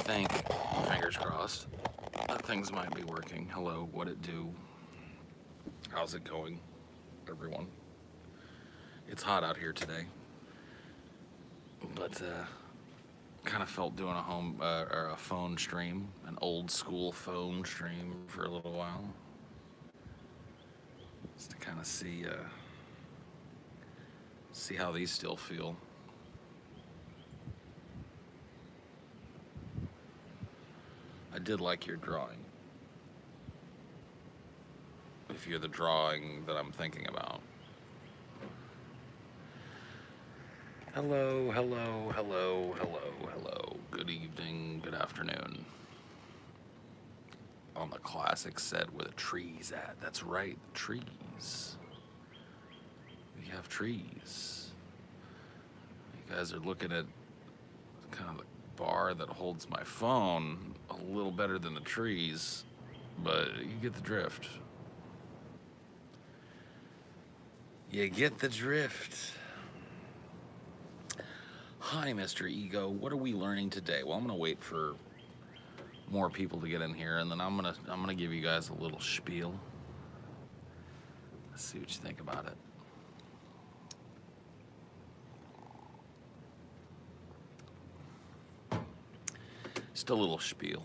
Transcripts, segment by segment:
think, fingers crossed, that things might be working. Hello, what it do? How's it going, everyone? It's hot out here today, but kind of felt doing a or a phone stream, an old school phone stream for a little while, just to kind of see how these still feel. I did like your drawing. If you're the drawing that I'm thinking about. Hello, hello, hello, hello, hello. Good evening, good afternoon. On the classic set where the trees at. That's right, the trees. We have trees. You guys are looking at kind of the bar that holds my phone a little better than the trees, but you get the drift. You get the drift. Hi, Mr. Ego. What are we learning today? Well, I'm gonna wait for more people to get in here, and then I'm gonna give you guys a little spiel. Let's see what you think about it. Just a little spiel.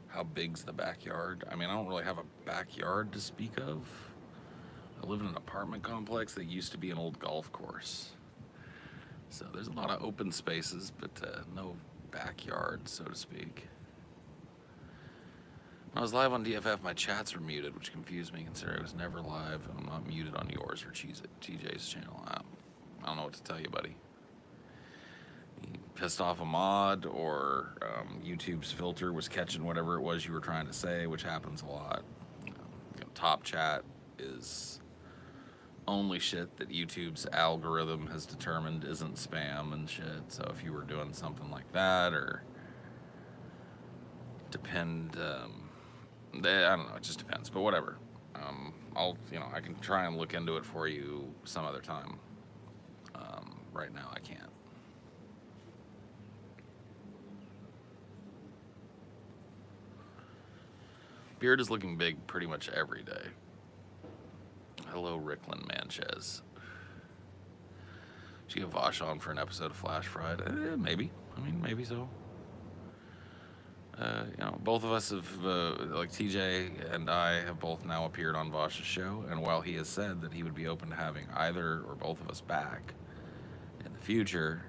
How big's the backyard? I mean, I don't really have a backyard to speak of. I live in an apartment complex that used to be an old golf course. So there's a lot of open spaces, but no backyard, so to speak. When I was live on DFF, my chats were muted, which confused me considering I was never live. I'm not muted on yours or TJ's channel. I don't know what to tell you, buddy. You pissed off a mod, or YouTube's filter was catching whatever it was you were trying to say, which happens a lot. Top chat is only shit that YouTube's algorithm has determined isn't spam and shit. So if you were doing something like that, or I don't know, it just depends, but whatever. I can try and look into it for you some other time. Right now I can't. Beard is looking big pretty much every day. Hello, Ricklin Manchez. Should you get Vosh on for an episode of Flash Fried? Maybe. I mean, maybe so. Both of us have, like TJ and I have both now appeared on Vosh's show, and while he has said that he would be open to having either or both of us back in the future,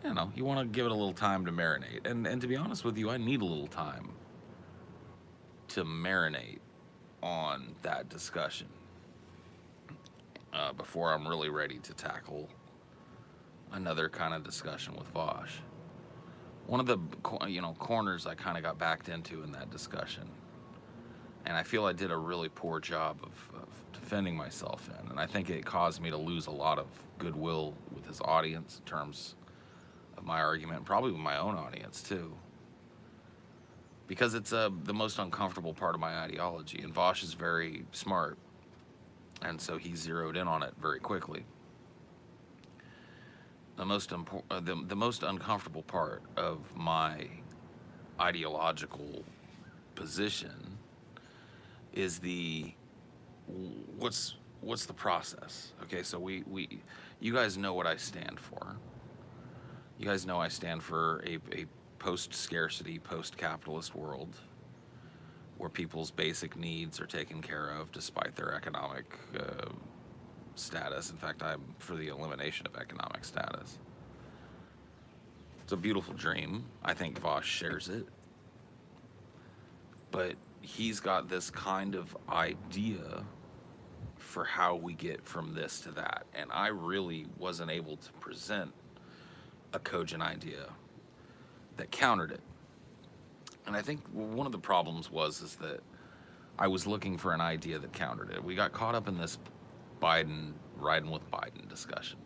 you want to give it a little time to marinate. And to be honest with you, I need a little time to marinate on that discussion before I'm really ready to tackle another kind of discussion with Vosh. One of the corners I kind of got backed into in that discussion, and I feel I did a really poor job of defending myself in, and I think it caused me to lose a lot of goodwill with his audience in terms of my argument, and probably with my own audience too, because it's the most uncomfortable part of my ideology, and Vosh is very smart, and so he zeroed in on it very quickly. The most uncomfortable part of my ideological position is what's the process. Okay, so you guys know what I stand for. You guys know I stand for a post-scarcity, post-capitalist world where people's basic needs are taken care of despite their economic status. In fact, I'm for the elimination of economic status. It's a beautiful dream. I think Vosh shares it. But he's got this kind of idea for how we get from this to that. And I really wasn't able to present a cogent idea that countered it. And I think one of the problems is that I was looking for an idea that countered it. We got caught up in this Biden, riding with Biden discussion,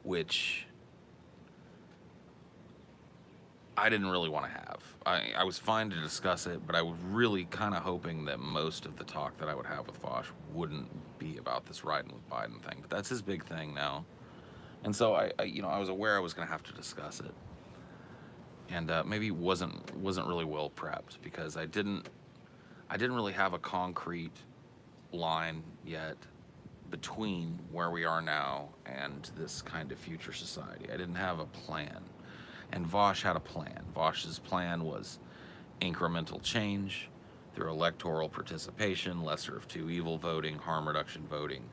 which I didn't really want to have. I was fine to discuss it, but I was really kind of hoping that most of the talk that I would have with Vosh wouldn't be about this riding with Biden thing. But that's his big thing now. And so I was aware I was going to have to discuss it. And maybe wasn't really well prepped because I didn't really have a concrete line yet between where we are now and this kind of future society. I didn't have a plan. And Vosh had a plan. Vosh's plan was incremental change through electoral participation, lesser of two evil voting, harm reduction voting,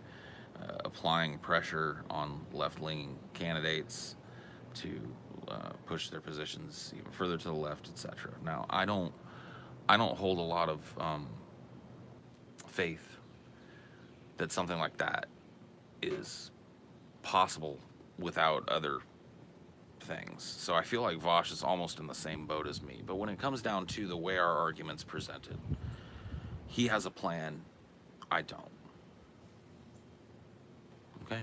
applying pressure on left-leaning candidates to push their positions even further to the left, etc. Now, I don't hold a lot of faith that something like that is possible without other things. So I feel like Vosh is almost in the same boat as me. But when it comes down to the way our argument's presented, he has a plan, I don't. Okay?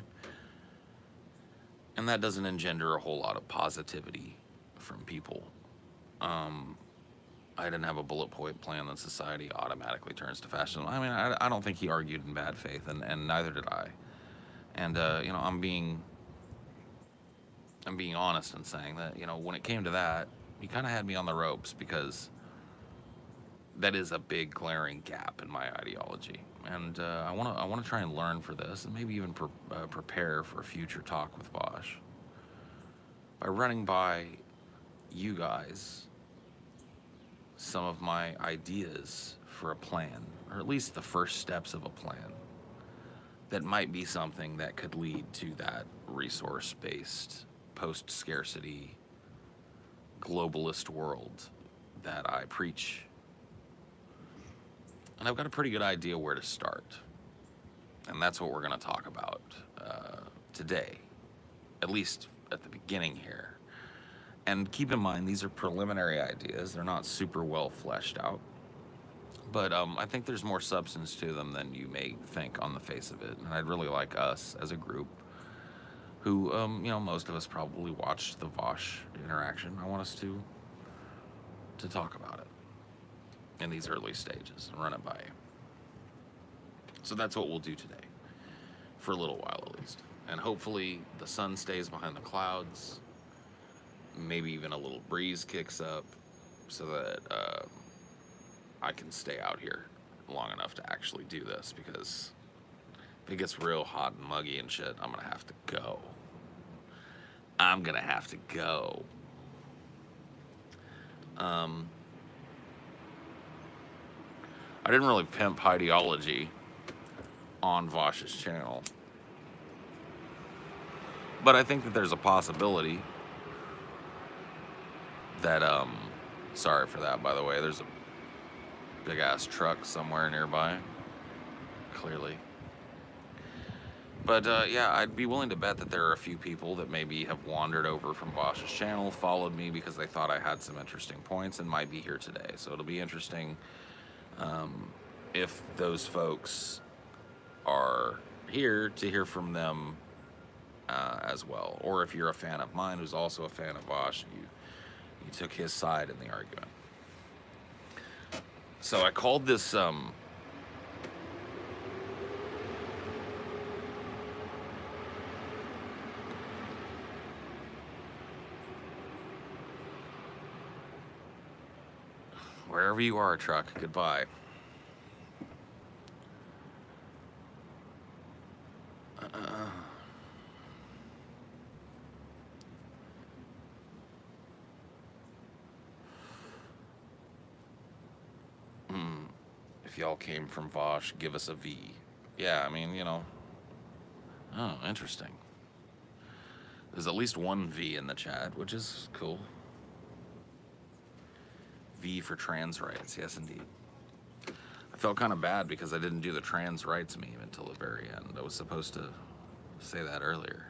And that doesn't engender a whole lot of positivity from people. I didn't have a bullet point plan that society automatically turns to fascism. I mean, I don't think he argued in bad faith, and neither did I. And, I'm being honest in saying that, when it came to that, he kind of had me on the ropes because that is a big glaring gap in my ideology. And I want to try and learn for this and maybe even prepare for a future talk with Vosh by running by you guys some of my ideas for a plan, or at least the first steps of a plan that might be something that could lead to that resource-based, post-scarcity, globalist world that I preach. And I've got a pretty good idea where to start. And that's what we're going to talk about today, at least at the beginning here. And keep in mind, these are preliminary ideas. They're not super well fleshed out. But I think there's more substance to them than you may think on the face of it. And I'd really like us as a group who, most of us probably watched the Vosh interaction. I want us to talk about it in these early stages and run it by you. So that's what we'll do today, for a little while at least. And hopefully the sun stays behind the clouds, maybe even a little breeze kicks up so that I can stay out here long enough to actually do this, because if it gets real hot and muggy and shit, I'm gonna have to go. I didn't really pimp Highdeology on Vosh's channel, but I think that there's a possibility that, sorry for that, by the way, there's a big ass truck somewhere nearby, clearly. But yeah, I'd be willing to bet that there are a few people that maybe have wandered over from Vosh's channel, followed me because they thought I had some interesting points, and might be here today. So it'll be interesting if those folks are here to hear from them as well. Or if you're a fan of mine who's also a fan of Vosh, you took his side in the argument. So I called this wherever you are, truck, goodbye. If y'all came from Vosh, give us a V. Yeah, I mean, oh, interesting. There's at least one V in the chat, which is cool. V for trans rights, yes indeed. I felt kind of bad because I didn't do the trans rights meme until the very end. I was supposed to say that earlier.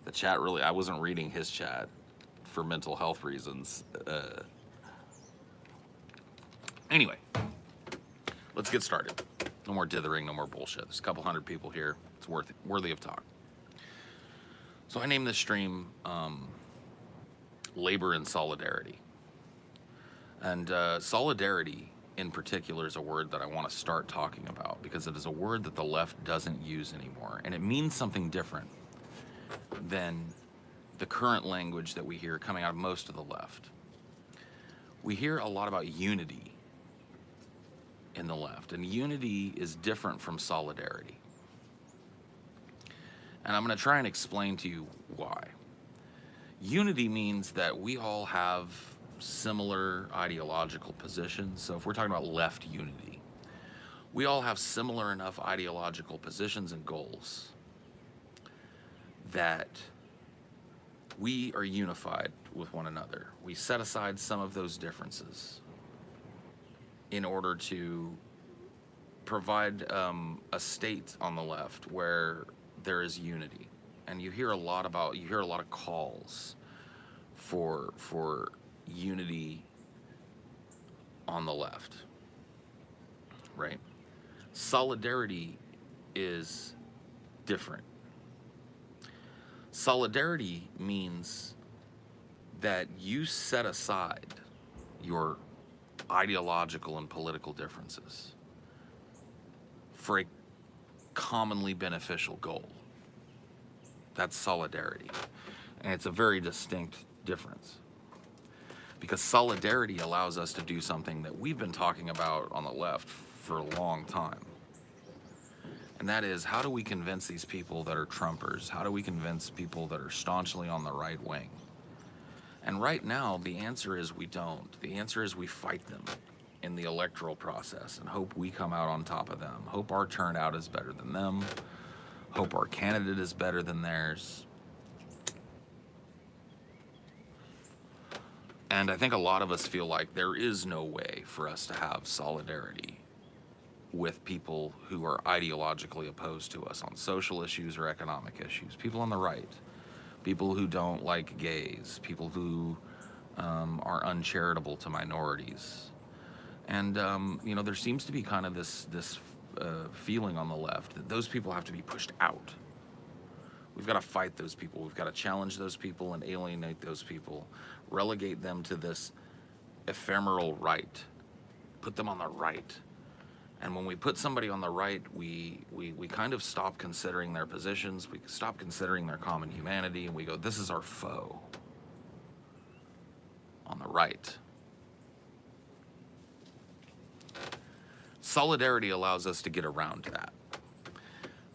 The chat really, I wasn't reading his chat for mental health reasons. Anyway, let's get started. No more dithering, no more bullshit. There's a couple hundred people here. It's worthy of talk. So I named this stream labor and solidarity. And solidarity in particular is a word that I want to start talking about because it is a word that the left doesn't use anymore. And it means something different than the current language that we hear coming out of most of the left. We hear a lot about unity in the left, and unity is different from solidarity. And I'm going to try and explain to you why. Unity means that we all have similar ideological positions. So if we're talking about left unity, we all have similar enough ideological positions and goals that we are unified with one another. We set aside some of those differences in order to provide a state on the left where there is unity. And you hear a lot of calls for unity on the left, right? Solidarity is different. Solidarity means that you set aside your ideological and political differences for a commonly beneficial goal. That's solidarity. And it's a very distinct difference. Because solidarity allows us to do something that we've been talking about on the left for a long time. And that is, how do we convince these people that are Trumpers? How do we convince people that are staunchly on the right wing? And right now, the answer is we don't. The answer is we fight them in the electoral process and hope we come out on top of them. Hope our turnout is better than them. Hope our candidate is better than theirs. And I think a lot of us feel like there is no way for us to have solidarity with people who are ideologically opposed to us on social issues or economic issues. People on the right, people who don't like gays, people who are uncharitable to minorities. And, there seems to be kind of this feeling on the left that those people have to be pushed out. We've got to fight those people. We've got to challenge those people and alienate those people, relegate them to this ephemeral right, put them on the right. And when we put somebody on the right, we kind of stop considering their positions, we stop considering their common humanity, and we go, this is our foe on the right. Solidarity allows us to get around that.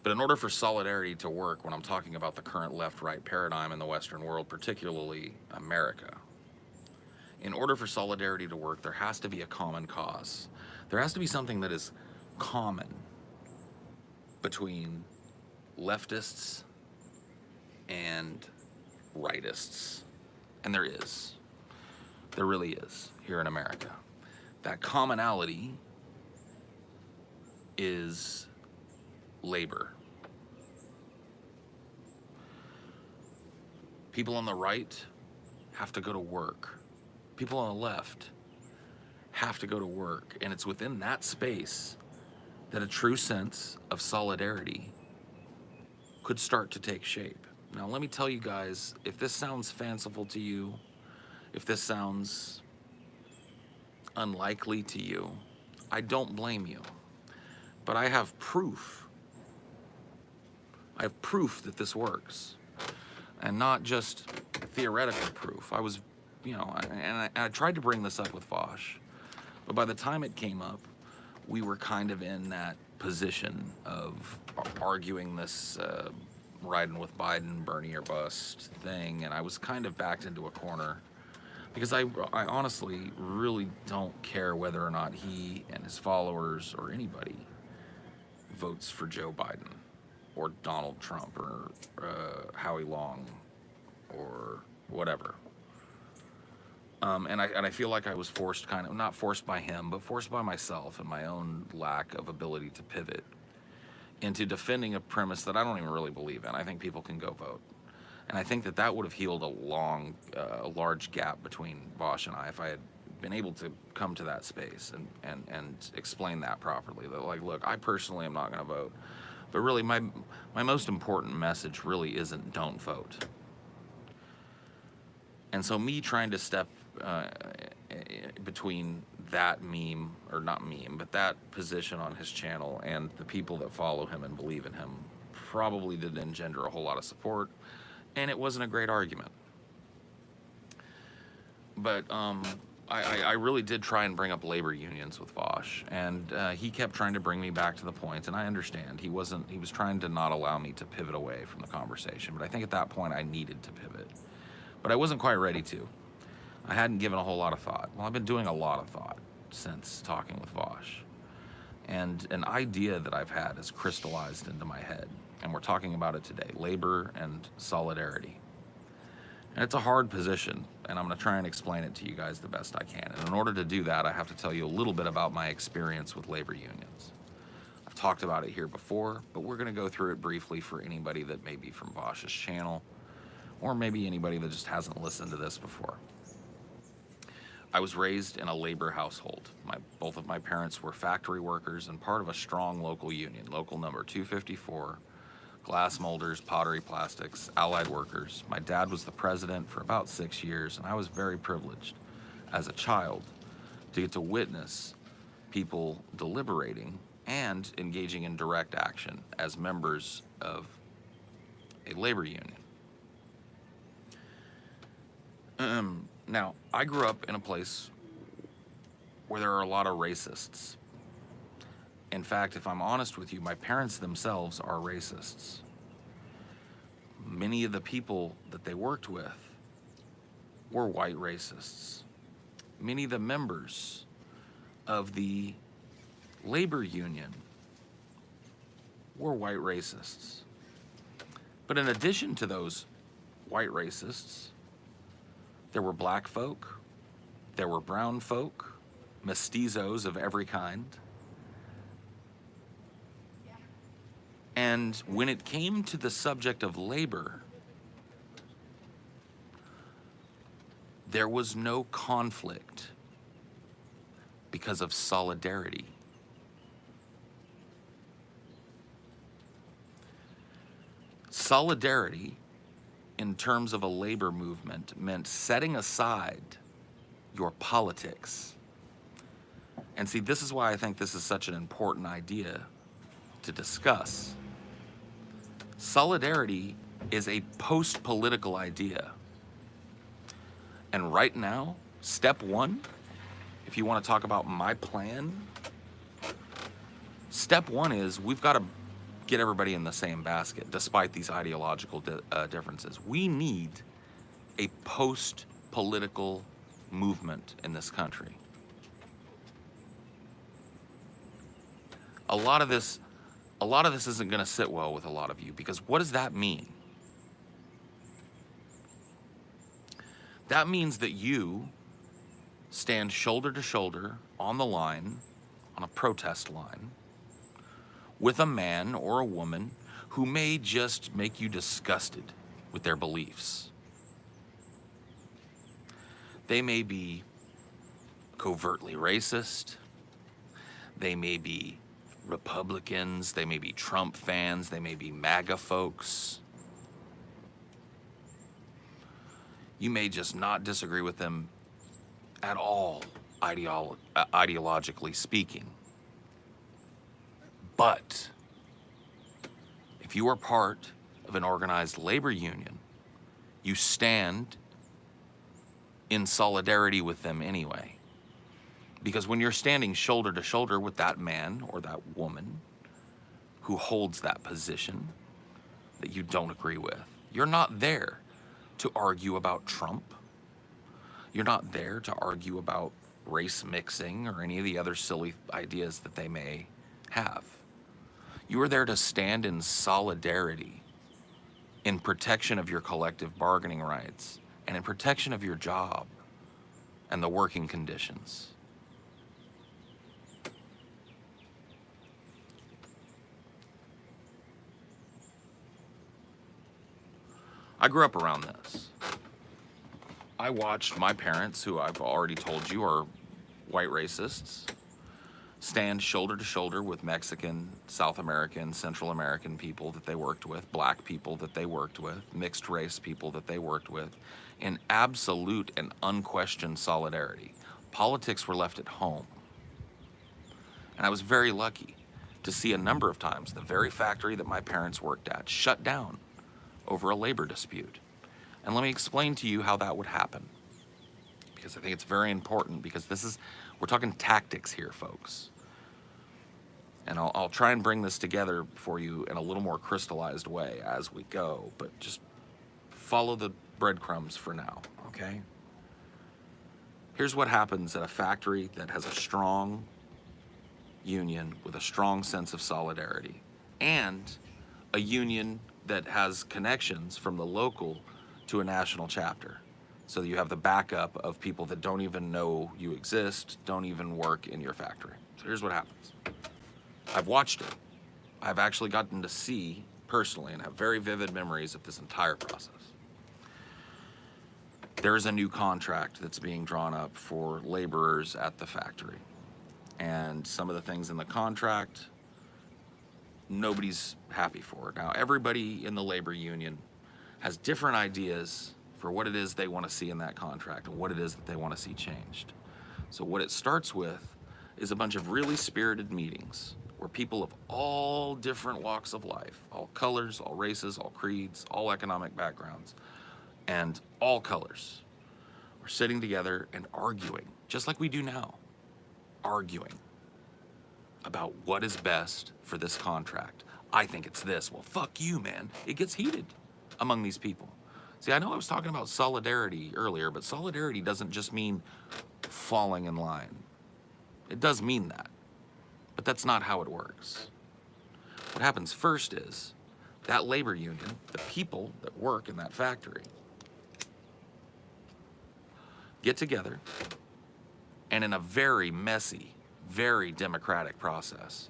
But in order for solidarity to work, when I'm talking about the current left-right paradigm in the Western world, particularly America, in order for solidarity to work, there has to be a common cause. There has to be something that is common between leftists and rightists. And there is. There really is here in America. That commonality is labor. People on the right have to go to work. People on the left have to go to work. And it's within that space that a true sense of solidarity could start to take shape. Now, let me tell you guys, if this sounds fanciful to you, if this sounds unlikely to you, I don't blame you. But I have proof. I have proof that this works. And not just theoretical proof. I was, I tried to bring this up with Foch, but by the time it came up, we were kind of in that position of arguing this riding with Biden, Bernie or bust thing, and I was kind of backed into a corner because I honestly really don't care whether or not he and his followers or anybody votes for Joe Biden or Donald Trump or Howie Long or whatever. And I feel like I was forced, kind of, not forced by him, but forced by myself and my own lack of ability to pivot into defending a premise that I don't even really believe in. I think people can go vote. And I think that would have healed a large gap between Foch and I if I had been able to come to that space and explain that properly. That, like, look, I personally am not going to vote. But really, my most important message really isn't don't vote. And so me trying to step between that meme, or not meme, but that position on his channel and the people that follow him and believe in him probably didn't engender a whole lot of support, and it wasn't a great argument. But I really did try and bring up labor unions with Vosh, and he kept trying to bring me back to the point, and I understand he was trying to not allow me to pivot away from the conversation, but I think at that point I needed to pivot. But I wasn't quite ready to. I hadn't given a whole lot of thought. Well, I've been doing a lot of thought since talking with Vosh. And an idea that I've had has crystallized into my head, and we're talking about it today: labor and solidarity. And it's a hard position, and I'm going to try and explain it to you guys the best I can. And in order to do that, I have to tell you a little bit about my experience with labor unions. I've talked about it here before, but we're going to go through it briefly for anybody that may be from Vosh's channel, or maybe anybody that just hasn't listened to this before. I was raised in a labor household. Both of my parents were factory workers and part of a strong local union, local number 254, glass molders, pottery, plastics, allied workers. My dad was the president for about 6 years, and I was very privileged as a child to get to witness people deliberating and engaging in direct action as members of a labor union. Now, I grew up in a place where there are a lot of racists. In fact, if I'm honest with you, my parents themselves are racists. Many of the people that they worked with were white racists. Many of the members of the labor union were white racists. But in addition to those white racists, there were black folk, there were brown folk, mestizos of every kind. And when it came to the subject of labor, there was no conflict because of solidarity. Solidarity, in terms of a labor movement, meant setting aside your politics. And see, this is why I think this is such an important idea to discuss. Solidarity is a post-political idea. And right now, step one, if you want to talk about my plan, step one is we've got to get everybody in the same basket, despite these ideological differences. We need a post-political movement in this country. A lot of this isn't going to sit well with a lot of you, because what does that mean? That means that you stand shoulder to shoulder on the line, on a protest line, with a man or a woman who may just make you disgusted with their beliefs. They may be covertly racist. They may be Republicans. They may be Trump fans. They may be MAGA folks. You may just not disagree with them at all, ideologically speaking. But if you are part of an organized labor union, you stand in solidarity with them anyway. Because when you're standing shoulder to shoulder with that man or that woman who holds that position that you don't agree with, you're not there to argue about Trump. You're not there to argue about race mixing or any of the other silly ideas that they may have. You are there to stand in solidarity, in protection of your collective bargaining rights, and in protection of your job and the working conditions. I grew up around this. I watched my parents, who I've already told you are white racists, stand shoulder to shoulder with Mexican, South American, Central American people that they worked with, black people that they worked with, mixed race people that they worked with, in absolute and unquestioned solidarity. Politics were left at home. And I was very lucky to see a number of times the very factory that my parents worked at shut down over a labor dispute. And let me explain to you how that would happen, because I think it's very important, because we're talking tactics here, folks. And I'll try and bring this together for you in a little more crystallized way as we go, but just follow the breadcrumbs for now, okay? Here's what happens at a factory that has a strong union with a strong sense of solidarity, and a union that has connections from the local to a national chapter. So that you have the backup of people that don't even know you exist, don't even work in your factory. So here's what happens. I've watched it. I've actually gotten to see personally and have very vivid memories of this entire process. There is a new contract that's being drawn up for laborers at the factory. And some of the things in the contract, nobody's happy for. Now, everybody in the labor union has different ideas for what it is they want to see in that contract and what it is that they want to see changed. So what it starts with is a bunch of really spirited meetings where people of all different walks of life, all colors, all races, all creeds, all economic backgrounds, and all colors are sitting together and arguing, just like we do now, arguing about what is best for this contract. I think it's this. Well, fuck you, man. It gets heated among these people. See, I know I was talking about solidarity earlier, but solidarity doesn't just mean falling in line. It does mean that, but that's not how it works. What happens first is that labor union, the people that work in that factory, get together and in a very messy, very democratic process,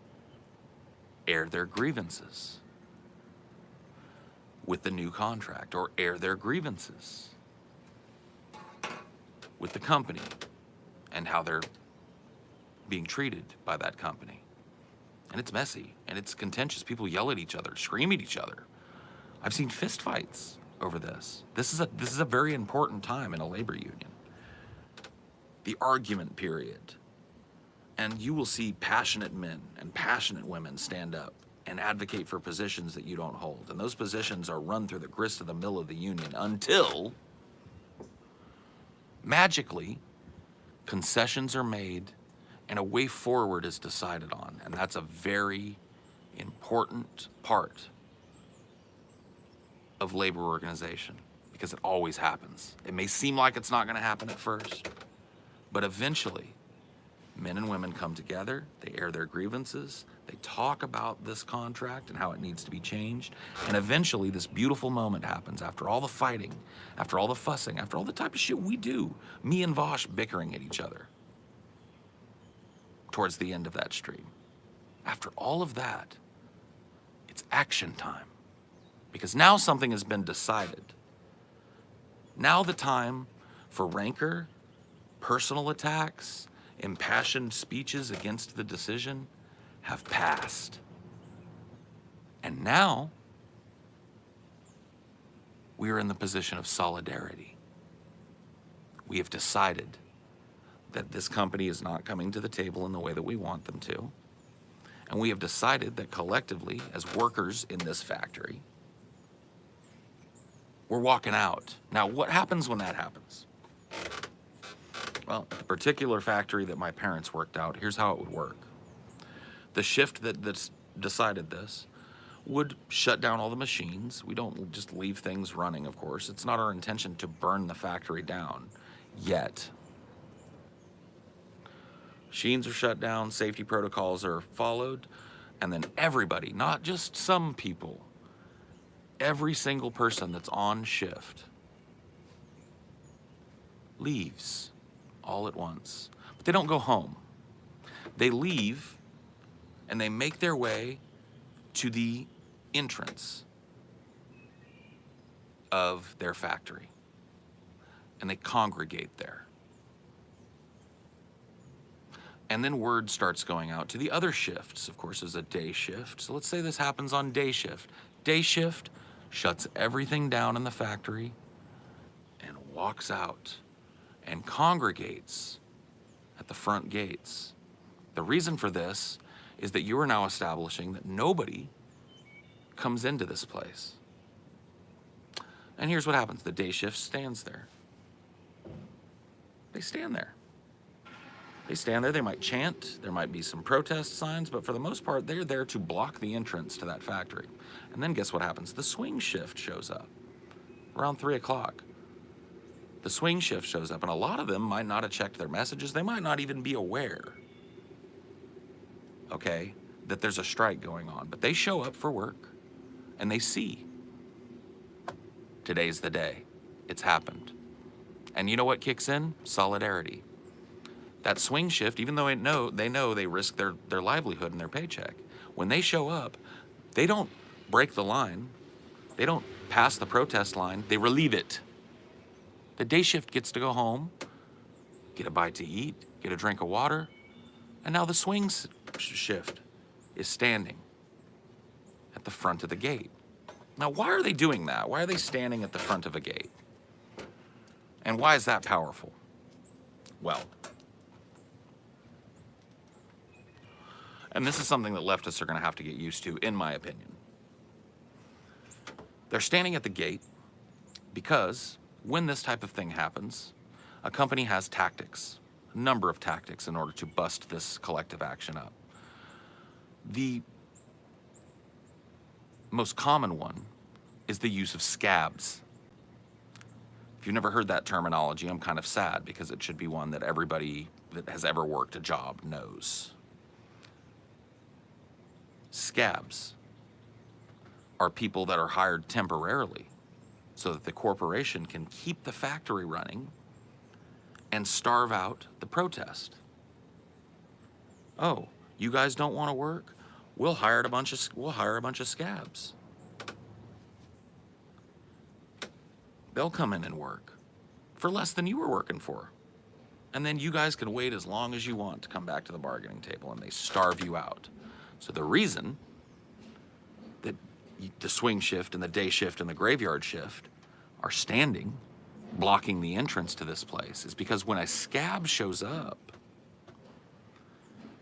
air their grievances with the new contract, or air their grievances with the company and how they're being treated by that company. And it's messy and it's contentious. People yell at each other, scream at each other. I've seen fist fights over this. This is a very important time in a labor union. The argument period. And you will see passionate men and passionate women stand up and advocate for positions that you don't hold. And those positions are run through the grist of the mill of the union until, magically, concessions are made and a way forward is decided on. And that's a very important part of labor organization, because it always happens. It may seem like it's not going to happen at first, but eventually, men and women come together, they air their grievances, they talk about this contract and how it needs to be changed, and eventually this beautiful moment happens after all the fighting, after all the fussing, after all the type of shit we do, me and Vosh bickering at each other towards the end of that stream. After all of that, it's action time, because now something has been decided. Now the time for rancor, personal attacks, impassioned speeches against the decision have passed. And now we are in the position of solidarity. We have decided that this company is not coming to the table in the way that we want them to. And we have decided that collectively, as workers in this factory, we're walking out. Now, what happens when that happens? Well, the particular factory that my parents worked out, here's how it would work. The shift that's decided this would shut down all the machines. We don't just leave things running, of course. It's not our intention to burn the factory down yet. Machines are shut down, safety protocols are followed, and then everybody, not just some people, every single person that's on shift leaves all at once. But they don't go home. They leave and they make their way to the entrance of their factory, and they congregate there. And then word starts going out to the other shifts. Of course, there's a day shift. So let's say this happens on day shift. Day shift shuts everything down in the factory and walks out and congregates at the front gates. The reason for this is that you are now establishing that nobody comes into this place. And here's what happens. The day shift stands there. They stand there. They stand there, they might chant, there might be some protest signs, but for the most part, they're there to block the entrance to that factory. And then guess what happens? The swing shift shows up around 3 o'clock. The swing shift shows up, and a lot of them might not have checked their messages. They might not even be aware, okay, that there's a strike going on. But they show up for work, and they see. Today's the day. It's happened. And you know what kicks in? Solidarity. That swing shift, even though they know they risk their livelihood and their paycheck, when they show up, they don't break the line. They don't pass the protest line. They relieve it. The day shift gets to go home, get a bite to eat, get a drink of water, and now the swing shift is standing at the front of the gate. Now, why are they doing that? Why are they standing at the front of a gate? And why is that powerful? Well, and this is something that leftists are going to have to get used to, in my opinion. They're standing at the gate because when this type of thing happens, a company has tactics, a number of tactics in order to bust this collective action up. The most common one is the use of scabs. If you've never heard that terminology, I'm kind of sad because it should be one that everybody that has ever worked a job knows. Scabs are people that are hired temporarily so that the corporation can keep the factory running and starve out the protest. Oh, you guys don't want to work? We'll hire a bunch of scabs. They'll come in and work for less than you were working for. And then you guys can wait as long as you want to come back to the bargaining table, and they starve you out. So the reason that the swing shift and the day shift and the graveyard shift are standing, blocking the entrance to this place, is because when a scab shows up,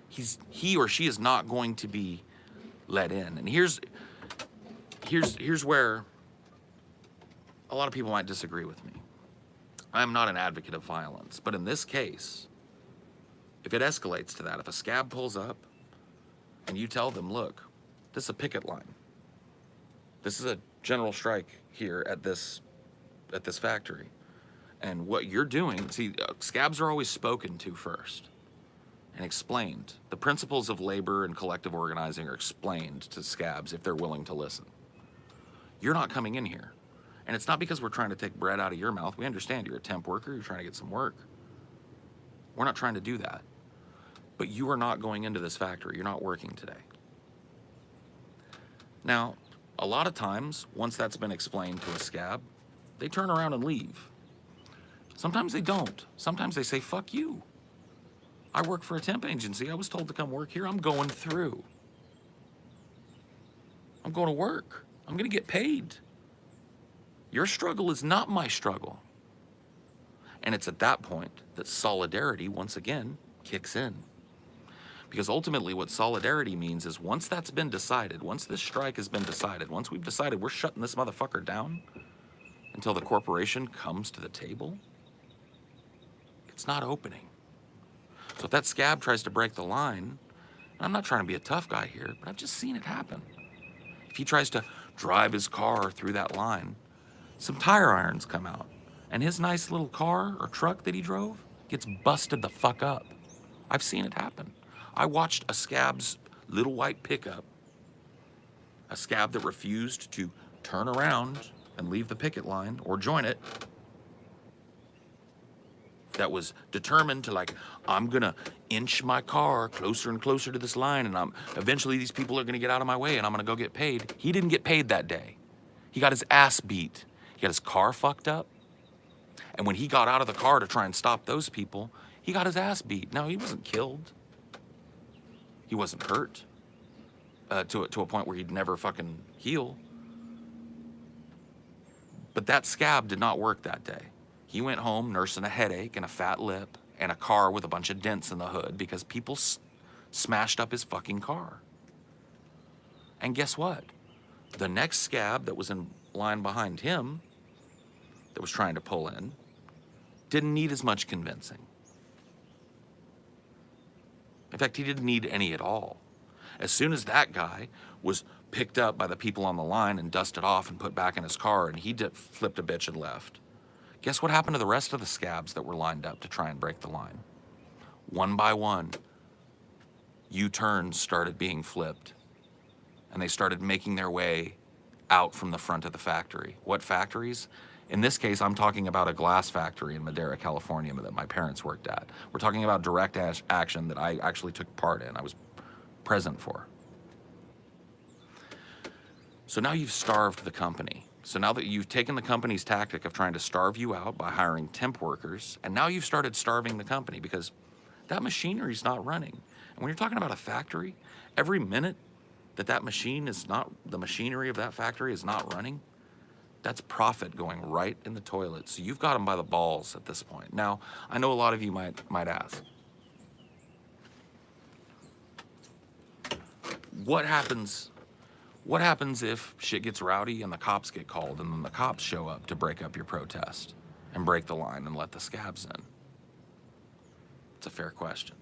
he or she is not going to be let in. And here's where a lot of people might disagree with me. I'm not an advocate of violence, but in this case, if it escalates to that, if a scab pulls up and you tell them, look, this is a picket line. This is a general strike here at this factory. And what you're doing, see, scabs are always spoken to first and explained. The principles of labor and collective organizing are explained to scabs if they're willing to listen. You're not coming in here. And it's not because we're trying to take bread out of your mouth. We understand you're a temp worker, you're trying to get some work. We're not trying to do that. But you are not going into this factory. You're not working today. Now, a lot of times, once that's been explained to a scab, they turn around and leave. Sometimes they don't. Sometimes they say, fuck you. I work for a temp agency. I was told to come work here. I'm going through. I'm going to work. I'm going to get paid. Your struggle is not my struggle. And it's at that point that solidarity, once again, kicks in. Because ultimately what solidarity means is once that's been decided, once this strike has been decided, once we've decided we're shutting this motherfucker down until the corporation comes to the table, it's not opening. So if that scab tries to break the line, and I'm not trying to be a tough guy here, but I've just seen it happen. If he tries to drive his car through that line, some tire irons come out, and his nice little car or truck that he drove gets busted the fuck up. I've seen it happen. I watched a scab's little white pickup, a scab that refused to turn around and leave the picket line or join it, that was determined to like, I'm gonna inch my car closer and closer to this line, and eventually these people are gonna get out of my way and I'm gonna go get paid. He didn't get paid that day. He got his ass beat. He got his car fucked up. And when he got out of the car to try and stop those people, he got his ass beat. Now, he wasn't killed. He wasn't hurt to a point where he'd never fucking heal. But that scab did not work that day. He went home nursing a headache and a fat lip and a car with a bunch of dents in the hood because people smashed up his fucking car. And guess what? The next scab that was in line behind him, that was trying to pull in, didn't need as much convincing. In fact, he didn't need any at all. As soon as that guy was picked up by the people on the line and dusted off and put back in his car and he flipped a bitch and left, guess what happened to the rest of the scabs that were lined up to try and break the line? One by one, U-turns started being flipped and they started making their way out from the front of the factory. What factories? In this case, I'm talking about a glass factory in Madera, California that my parents worked at. We're talking about direct action that I actually took part in. I was present for. So now you've starved the company. So now that you've taken the company's tactic of trying to starve you out by hiring temp workers, and now you've started starving the company because that machinery's not running. And when you're talking about a factory, every minute that machine is not, the machinery of that factory is not running, that's profit going right in the toilet. So you've got them by the balls at this point. Now, I know a lot of you might ask, what happens if shit gets rowdy and the cops get called and then the cops show up to break up your protest and break the line and let the scabs in? It's a fair question.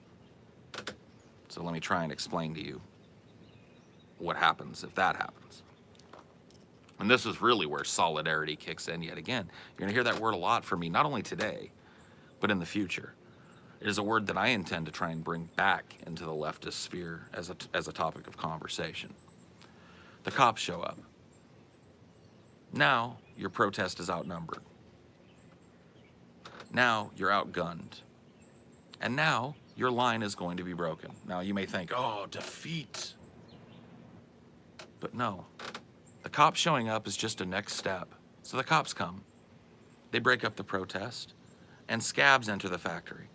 So let me try and explain to you what happens if that happens. And this is really where solidarity kicks in yet again. You're gonna hear that word a lot from me, not only today, but in the future. It is a word that I intend to try and bring back into the leftist sphere as a topic of conversation. The cops show up. Now your protest is outnumbered. Now you're outgunned. And now your line is going to be broken. Now you may think, oh, defeat. But no, the cops showing up is just a next step. So the cops come, they break up the protest, and scabs enter the factory.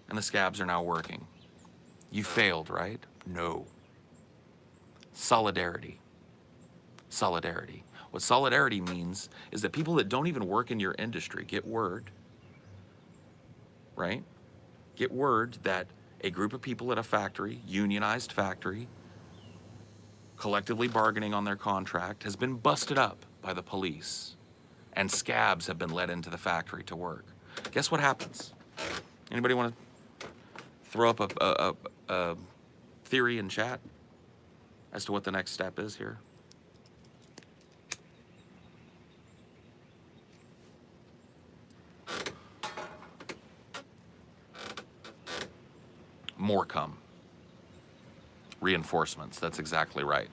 And the scabs are now working. You failed, right? No. Solidarity. Solidarity. What solidarity means is that people that don't even work in your industry get word, right? Get word that a group of people at a factory, unionized factory, collectively bargaining on their contract, has been busted up by the police, and scabs have been let into the factory to work. Guess what happens? Anybody want to throw up a theory in chat as to what the next step is here? More come. Reinforcements, that's exactly right.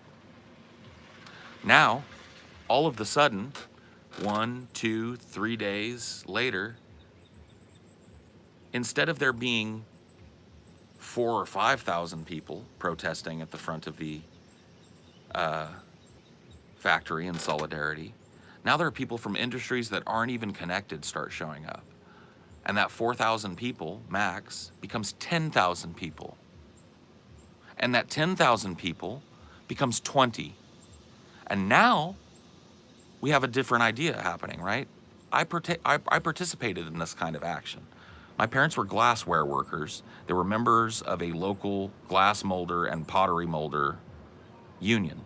Now, all of the sudden, 1, 2, 3 days later, instead of there being 4,000 or 5,000 people protesting at the front of the factory in solidarity, now there are people from industries that aren't even connected start showing up. And that 4,000 people, max, becomes 10,000 people. And that 10,000 people becomes 20. And now we have a different idea happening, right? I participated in this kind of action. My parents were glassware workers. They were members of a local glass molder and pottery molder union.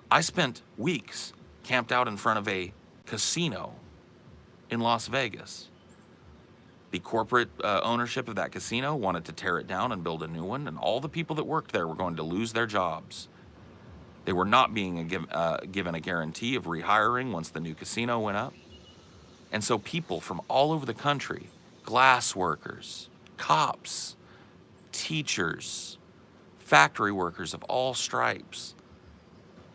I spent weeks camped out in front of a casino in Las Vegas. The corporate ownership of that casino wanted to tear it down and build a new one, and all the people that worked there were going to lose their jobs. They were not being given a guarantee of rehiring once the new casino went up. And so people from all over the country, glass workers, cops, teachers, factory workers of all stripes,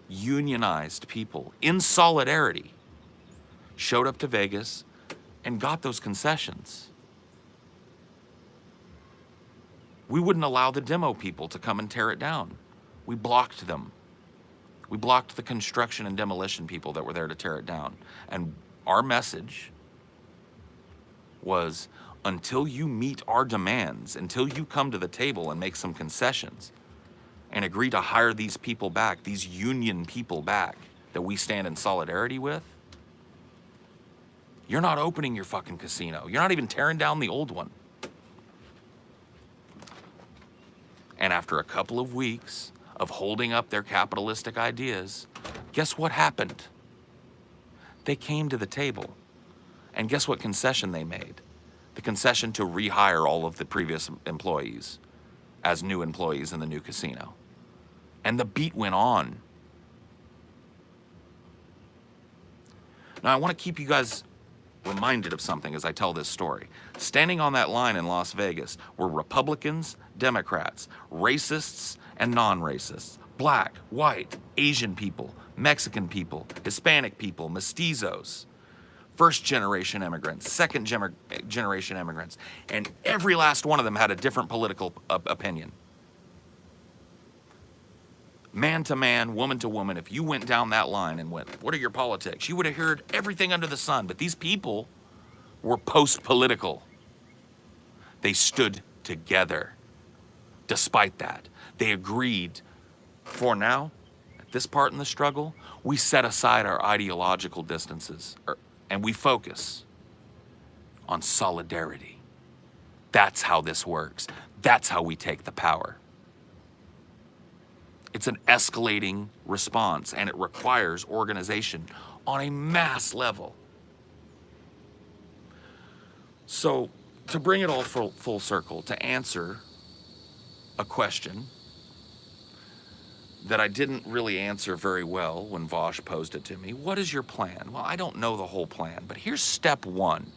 unionized people in solidarity, showed up to Vegas and got those concessions. We wouldn't allow the demo people to come and tear it down. We blocked them. We blocked the construction and demolition people that were there to tear it down. And our message was, until you meet our demands, until you come to the table and make some concessions and agree to hire these people back, these union people back that we stand in solidarity with, you're not opening your fucking casino. You're not even tearing down the old one. And after a couple of weeks of holding up their capitalistic ideas, guess what happened? They came to the table. And guess what concession they made? The concession to rehire all of the previous employees as new employees in the new casino. And the beat went on. Now, I want to keep you guys reminded of something as I tell this story. Standing on that line in Las Vegas were Republicans, Democrats, racists, and non-racists, black, white, Asian people, Mexican people, Hispanic people, mestizos, first-generation immigrants, second-generation immigrants, and every last one of them had a different political opinion. Man to man, woman to woman, if you went down that line and went, what are your politics? You would have heard everything under the sun, but these people were post-political. They stood together. Despite that, they agreed, for now, at this part in the struggle, we set aside our ideological distances and we focus on solidarity. That's how this works. That's how we take the power. It's an escalating response, and it requires organization on a mass level. So, to bring it all full circle, to answer a question that I didn't really answer very well when Vosh posed it to me, what is your plan? Well, I don't know the whole plan, but here's step one.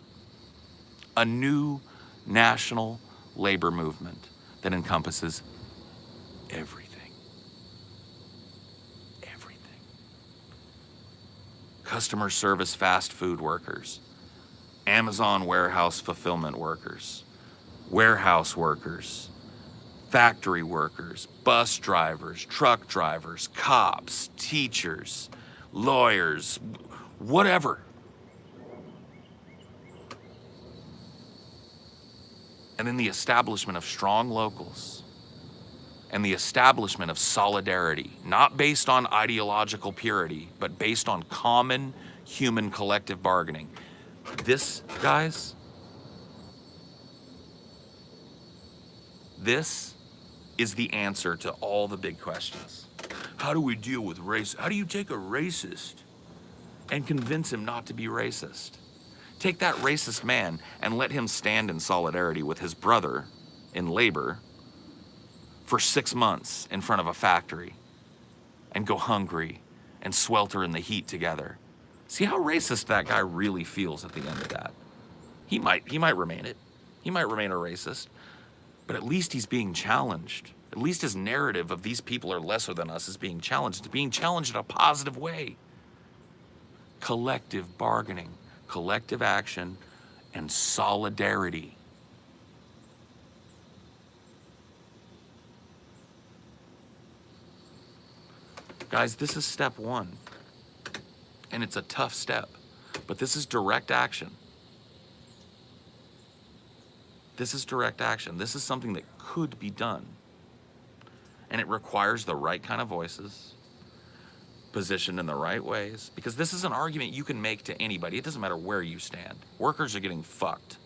A new national labor movement that encompasses everything. Customer service fast food workers, Amazon warehouse fulfillment workers, warehouse workers, factory workers, bus drivers, truck drivers, cops, teachers, lawyers, whatever. And then the establishment of strong locals and the establishment of solidarity, not based on ideological purity, but based on common human collective bargaining. This, guys, this is the answer to all the big questions. How do we deal with race? How do you take a racist and convince him not to be racist? Take that racist man and let him stand in solidarity with his brother in labor for 6 months in front of a factory and go hungry and swelter in the heat together. See how racist that guy really feels at the end of that. He might remain it. He might remain a racist, but at least he's being challenged. At least his narrative of these people are lesser than us is being challenged. It's being challenged in a positive way. Collective bargaining, collective action, and solidarity. Guys, this is step one, and it's a tough step, but this is direct action. This is direct action. This is something that could be done, and it requires the right kind of voices, positioned in the right ways, because this is an argument you can make to anybody. It doesn't matter where you stand. Workers are getting fucked.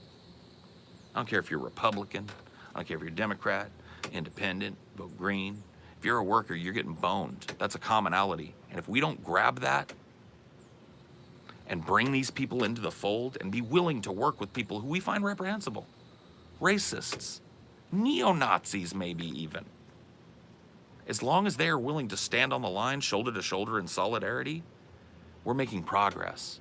I don't care if you're Republican. I don't care if you're Democrat, Independent, vote Green. If you're a worker, you're getting boned. That's a commonality. And if we don't grab that and bring these people into the fold and be willing to work with people who we find reprehensible, racists, neo-Nazis maybe even, as long as they are willing to stand on the line shoulder to shoulder in solidarity, we're making progress.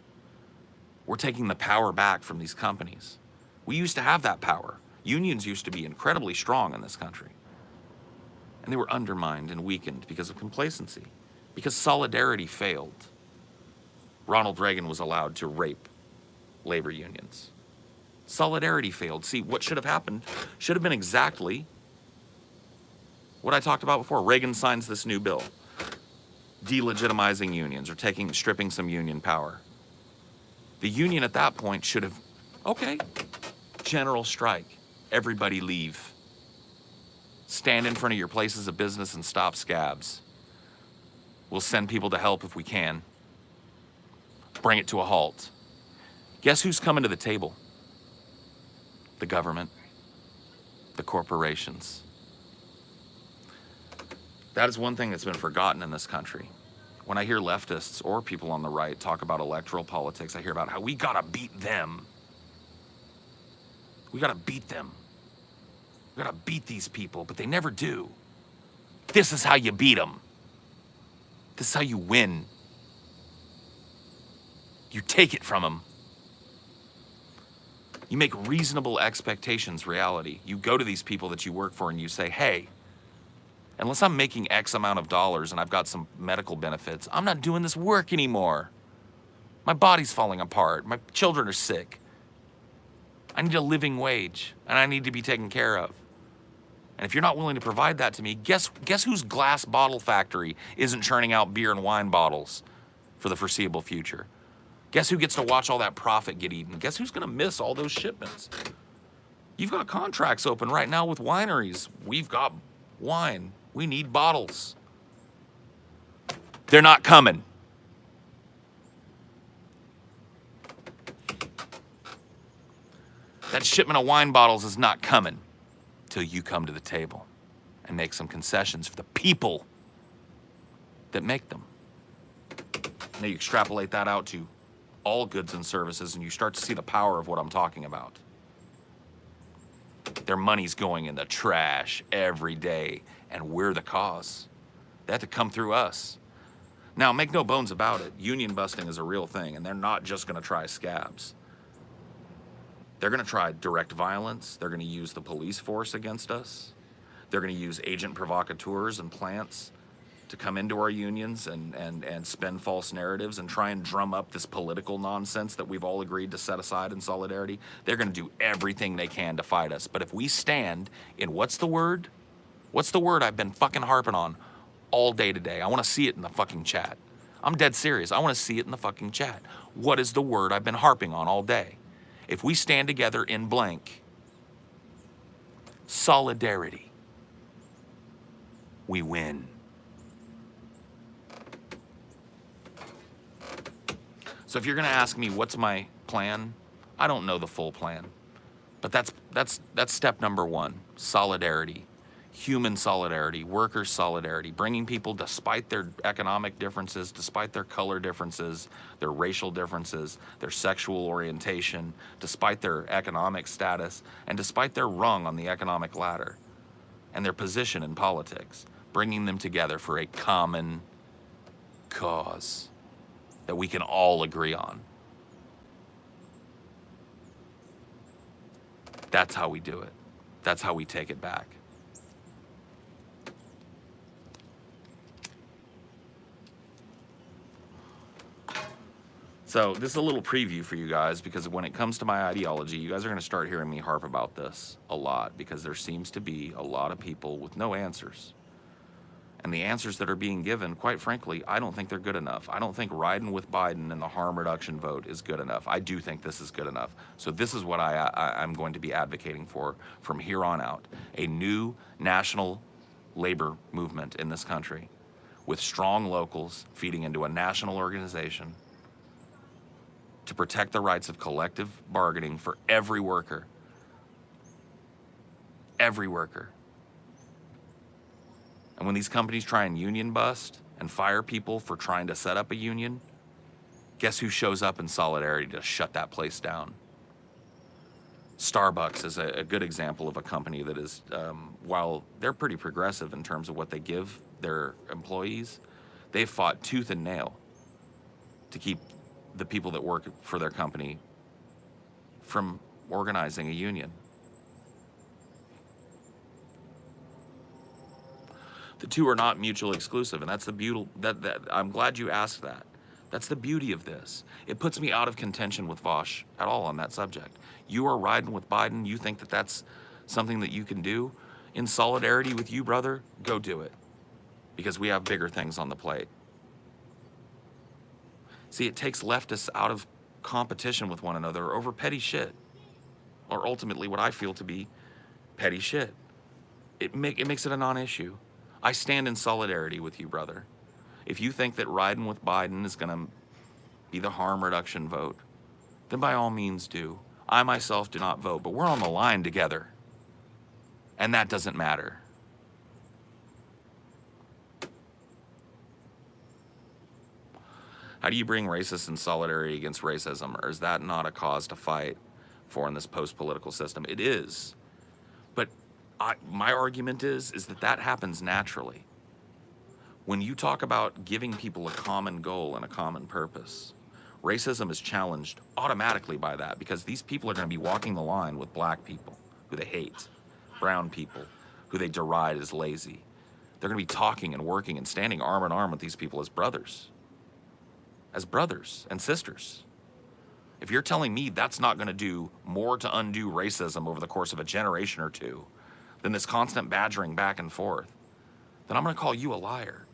We're taking the power back from these companies. We used to have that power. Unions used to be incredibly strong in this country. And they were undermined and weakened because of complacency, because solidarity failed. Ronald Reagan was allowed to rape labor unions. Solidarity failed. See, what should have happened should have been exactly what I talked about before. Reagan signs this new bill, delegitimizing unions or stripping some union power. The union at that point should have, okay, General strike. Everybody leave. Stand in front of your places of business and stop scabs. We'll send people to help if we can. Bring it to a halt. Guess who's coming to the table? The government. The corporations. That is one thing that's been forgotten in this country. When I hear leftists or people on the right talk about electoral politics, I hear about how we gotta beat them. We gotta beat them. We gotta beat these people, but they never do. This is how you beat them. This is how you win. You take it from them. You make reasonable expectations reality. You go to these people that you work for and you say, hey, unless I'm making X amount of dollars and I've got some medical benefits, I'm not doing this work anymore. My body's falling apart. My children are sick. I need a living wage and I need to be taken care of. And if you're not willing to provide that to me, guess whose glass bottle factory isn't churning out beer and wine bottles for the foreseeable future? Guess who gets to watch all that profit get eaten? Guess who's gonna miss all those shipments? You've got contracts open right now with wineries. We've got wine. We need bottles. They're not coming. That shipment of wine bottles is not coming till you come to the table and make some concessions for the people that make them. Now you extrapolate that out to all goods and services and you start to see the power of what I'm talking about. Their money's going in the trash every day, and we're the cause. They have to come through us. Now, make no bones about it, union busting is a real thing, and they're not just gonna try scabs. They're gonna try direct violence, they're gonna use the police force against us, they're gonna use agent provocateurs and plants to come into our unions and spin false narratives and try and drum up this political nonsense that we've all agreed to set aside in solidarity. They're gonna do everything they can to fight us. But if we stand in what's the word? What's the word I've been fucking harping on all day today? I wanna see it in the fucking chat. I'm dead serious, I wanna see it in the fucking chat. What is the word I've been harping on all day? If we stand together in blank, solidarity, we win. So if you're gonna ask me what's my plan, I don't know the full plan, but that's step number one, solidarity, human solidarity, workers' solidarity, bringing people despite their economic differences, despite their color differences, their racial differences, their sexual orientation, despite their economic status, and despite their rung on the economic ladder and their position in politics, bringing them together for a common cause that we can all agree on. That's how we do it. That's how we take it back. So this is a little preview for you guys, because when it comes to my ideology, you guys are going to start hearing me harp about this a lot, because there seems to be a lot of people with no answers. And the answers that are being given, quite frankly, I don't think they're good enough. I don't think riding with Biden and the harm reduction vote is good enough. I do think this is good enough. So this is what I'm going to be advocating for from here on out. A new national labor movement in this country with strong locals feeding into a national organization to protect the rights of collective bargaining for every worker. Every worker. And when these companies try and union bust and fire people for trying to set up a union, guess who shows up in solidarity to shut that place down? Starbucks is a good example of a company that is, while they're pretty progressive in terms of what they give their employees, they've fought tooth and nail to keep the people that work for their company from organizing a union. The two are not mutually exclusive, and that's the beauty. I'm glad you asked that. That's the beauty of this. It puts me out of contention with Vosh at all on that subject. You are riding with Biden. You think that that's something that you can do in solidarity with you, brother? Go do it, because we have bigger things on the plate. See, it takes leftists out of competition with one another over petty shit. or ultimately what I feel to be petty shit. It makes it a non-issue. I stand in solidarity with you, brother. If you think that riding with Biden is going to be the harm reduction vote, then by all means do. I myself do not vote, but we're on the line together. And that doesn't matter. How do you bring racists in solidarity against racism? Or is that not a cause to fight for in this post-political system? It is. But my argument is that happens naturally. When you talk about giving people a common goal and a common purpose, racism is challenged automatically by that, because these people are going to be walking the line with black people who they hate, brown people who they deride as lazy. They're going to be talking and working and standing arm in arm with these people as brothers and sisters. If you're telling me that's not going to do more to undo racism over the course of a generation or two than this constant badgering back and forth, then I'm going to call you a liar.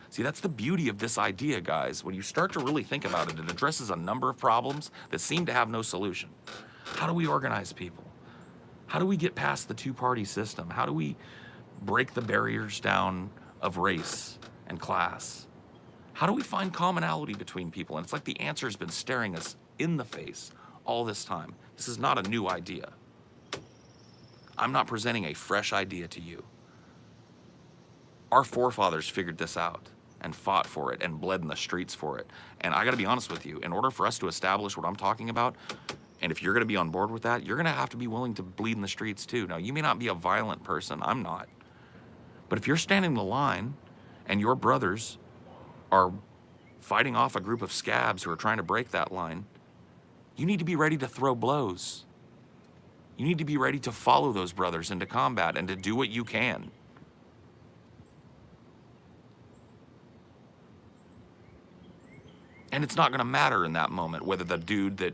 See, that's the beauty of this idea, guys. When you start to really think about it, it addresses a number of problems that seem to have no solution. How do we organize people? How do we get past the two-party system? How do we break the barriers down of race and class? How do we find commonality between people? And it's like the answer has been staring us in the face all this time. This is not a new idea. I'm not presenting a fresh idea to you. Our forefathers figured this out and fought for it and bled in the streets for it. And I gotta be honest with you, in order for us to establish what I'm talking about, and if you're gonna be on board with that, you're gonna have to be willing to bleed in the streets too. Now, you may not be a violent person, I'm not. But if you're standing the line and your brothers are fighting off a group of scabs who are trying to break that line, you need to be ready to throw blows. You need to be ready to follow those brothers into combat and to do what you can. And it's not going to matter in that moment whether the dude that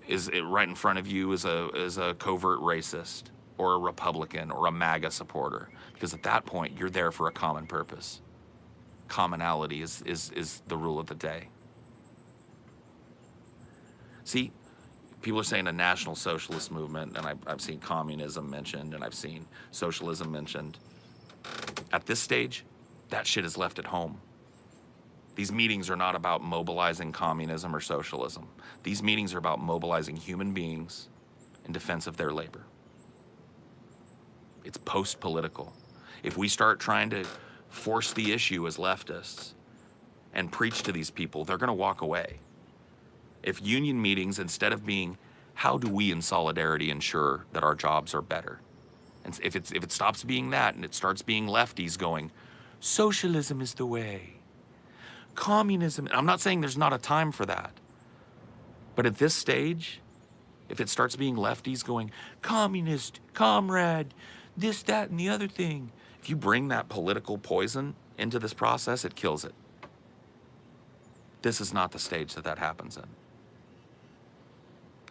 is right in front of you is a covert racist or a Republican or a MAGA supporter, because at that point you're there for a common purpose. Commonality is the rule of the day. See, people are saying a national socialist movement, and I've seen communism mentioned, and I've seen socialism mentioned. At this stage, that shit is left at home. These meetings are not about mobilizing communism or socialism. These meetings are about mobilizing human beings in defense of their labor. It's post-political. If we start trying to force the issue as leftists and preach to these people, they're going to walk away. If union meetings, instead of being, how do we in solidarity ensure that our jobs are better? And if it stops being that and it starts being lefties going, socialism is the way, communism, I'm not saying there's not a time for that. But at this stage, if it starts being lefties going, communist, comrade, this, that, and the other thing, if you bring that political poison into this process, it kills it. This is not the stage that happens in.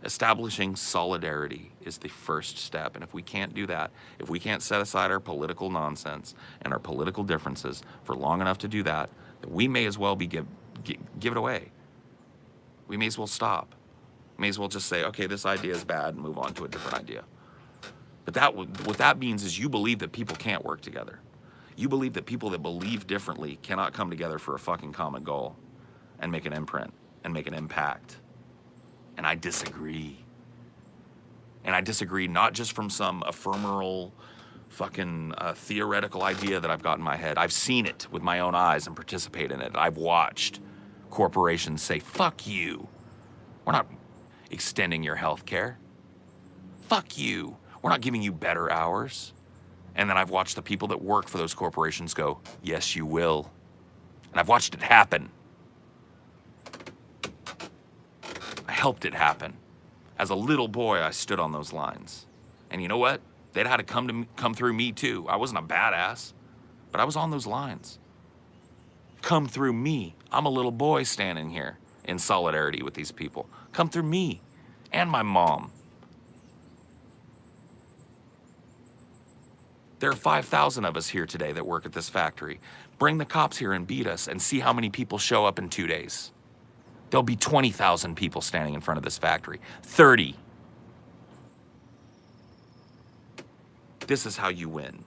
Establishing solidarity is the first step. And if we can't do that, if we can't set aside our political nonsense and our political differences for long enough to do that, then we may as well give it away. We may as well stop. We may as well just say, okay, this idea is bad, and move on to a different idea. But what that means is you believe that people can't work together. You believe that people that believe differently cannot come together for a fucking common goal and make an imprint and make an impact. And I disagree. And I disagree not just from some ephemeral fucking theoretical idea that I've got in my head. I've seen it with my own eyes and participate in it. I've watched corporations say, fuck you. We're not extending your health care. Fuck you. We're not giving you better hours. And then I've watched the people that work for those corporations go, yes, you will. And I've watched it happen. I helped it happen. As a little boy, I stood on those lines. And you know what? They'd had to come through me too. I wasn't a badass, but I was on those lines. Come through me. I'm a little boy standing here in solidarity with these people. Come through me and my mom. There are 5,000 of us here today that work at this factory. Bring the cops here and beat us and see how many people show up in 2 days. There'll be 20,000 people standing in front of this factory. 30. This is how you win.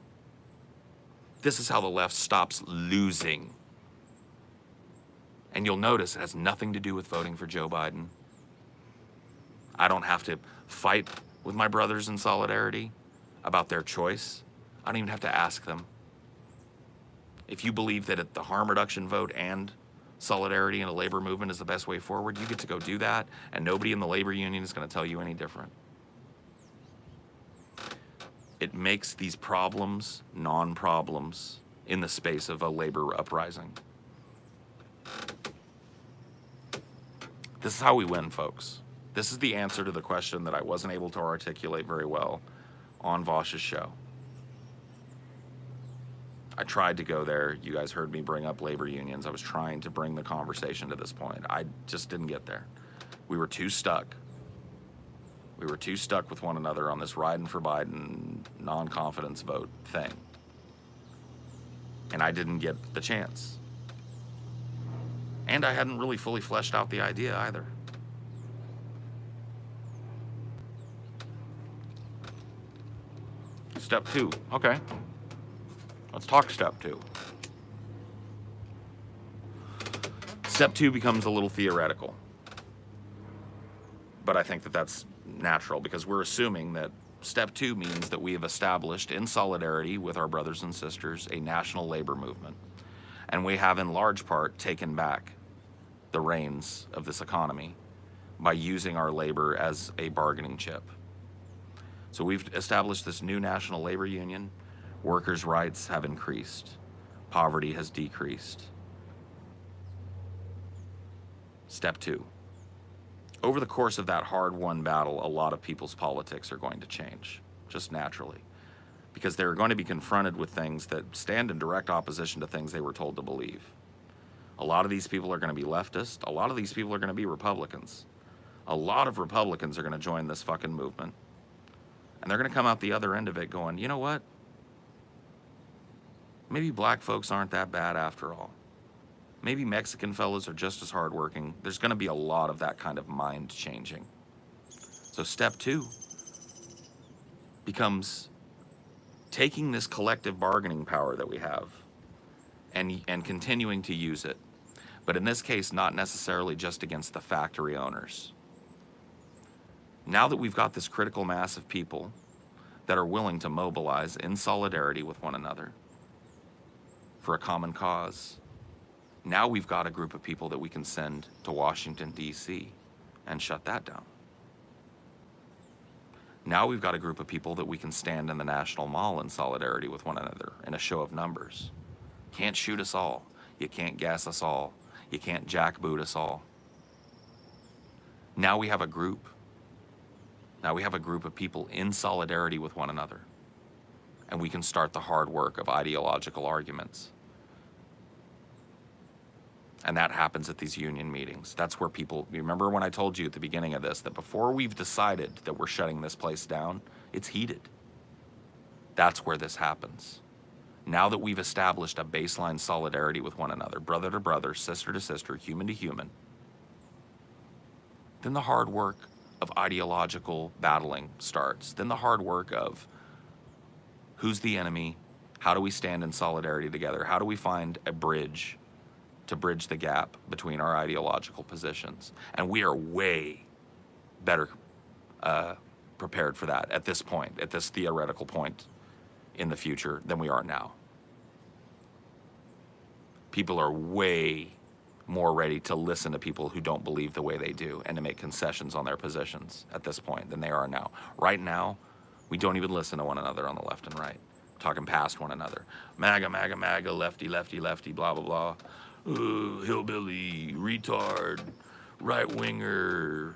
This is how the left stops losing. And you'll notice it has nothing to do with voting for Joe Biden. I don't have to fight with my brothers in solidarity about their choice. I don't even have to ask them. If you believe that the harm reduction vote and solidarity in a labor movement is the best way forward, you get to go do that, and nobody in the labor union is going to tell you any different. It makes these problems non-problems in the space of a labor uprising. This is how we win, folks. This is the answer to the question that I wasn't able to articulate very well on Vosh's show. I tried to go there. You guys heard me bring up labor unions. I was trying to bring the conversation to this point. I just didn't get there. We were too stuck. We were too stuck with one another on this riding for Biden non-confidence vote thing. And I didn't get the chance. And I hadn't really fully fleshed out the idea either. Step 2. Okay. Let's talk step 2. Step 2 becomes a little theoretical. But I think that that's natural because we're assuming that step 2 means that we have established in solidarity with our brothers and sisters a national labor movement. And we have in large part taken back the reins of this economy by using our labor as a bargaining chip. So we've established this new national labor union. Workers' rights have increased. Poverty has decreased. Step 2. Over the course of that hard-won battle, a lot of people's politics are going to change, just naturally, because they're going to be confronted with things that stand in direct opposition to things they were told to believe. A lot of these people are going to be leftist. A lot of these people are going to be Republicans. A lot of Republicans are going to join this fucking movement. And they're going to come out the other end of it going, you know what? Maybe black folks aren't that bad after all. Maybe Mexican fellas are just as hardworking. There's going to be a lot of that kind of mind changing. So step 2 becomes taking this collective bargaining power that we have and continuing to use it. But in this case, not necessarily just against the factory owners. Now that we've got this critical mass of people that are willing to mobilize in solidarity with one another for a common cause, now we've got a group of people that we can send to Washington, D.C. and shut that down. Now we've got a group of people that we can stand in the National Mall in solidarity with one another in a show of numbers. Can't shoot us all. You can't gas us all. You can't jackboot us all. Now we have a group. Now we have a group of people in solidarity with one another. And we can start the hard work of ideological arguments. And that happens at these union meetings. That's where people, remember when I told you at the beginning of this, that before we've decided that we're shutting this place down, it's heated. That's where this happens. Now that we've established a baseline solidarity with one another, brother to brother, sister to sister, human to human, then the hard work of ideological battling starts. Then the hard work of who's the enemy, how do we stand in solidarity together, how do we find a bridge to bridge the gap between our ideological positions. And we are way better prepared for that at this point, at this theoretical point in the future than we are now. People are way more ready to listen to people who don't believe the way they do and to make concessions on their positions at this point than they are now. Right now, we don't even listen to one another on the left and right, talking past one another. MAGA, MAGA, MAGA, lefty, lefty, lefty, blah, blah, blah. Hillbilly, retard, right-winger,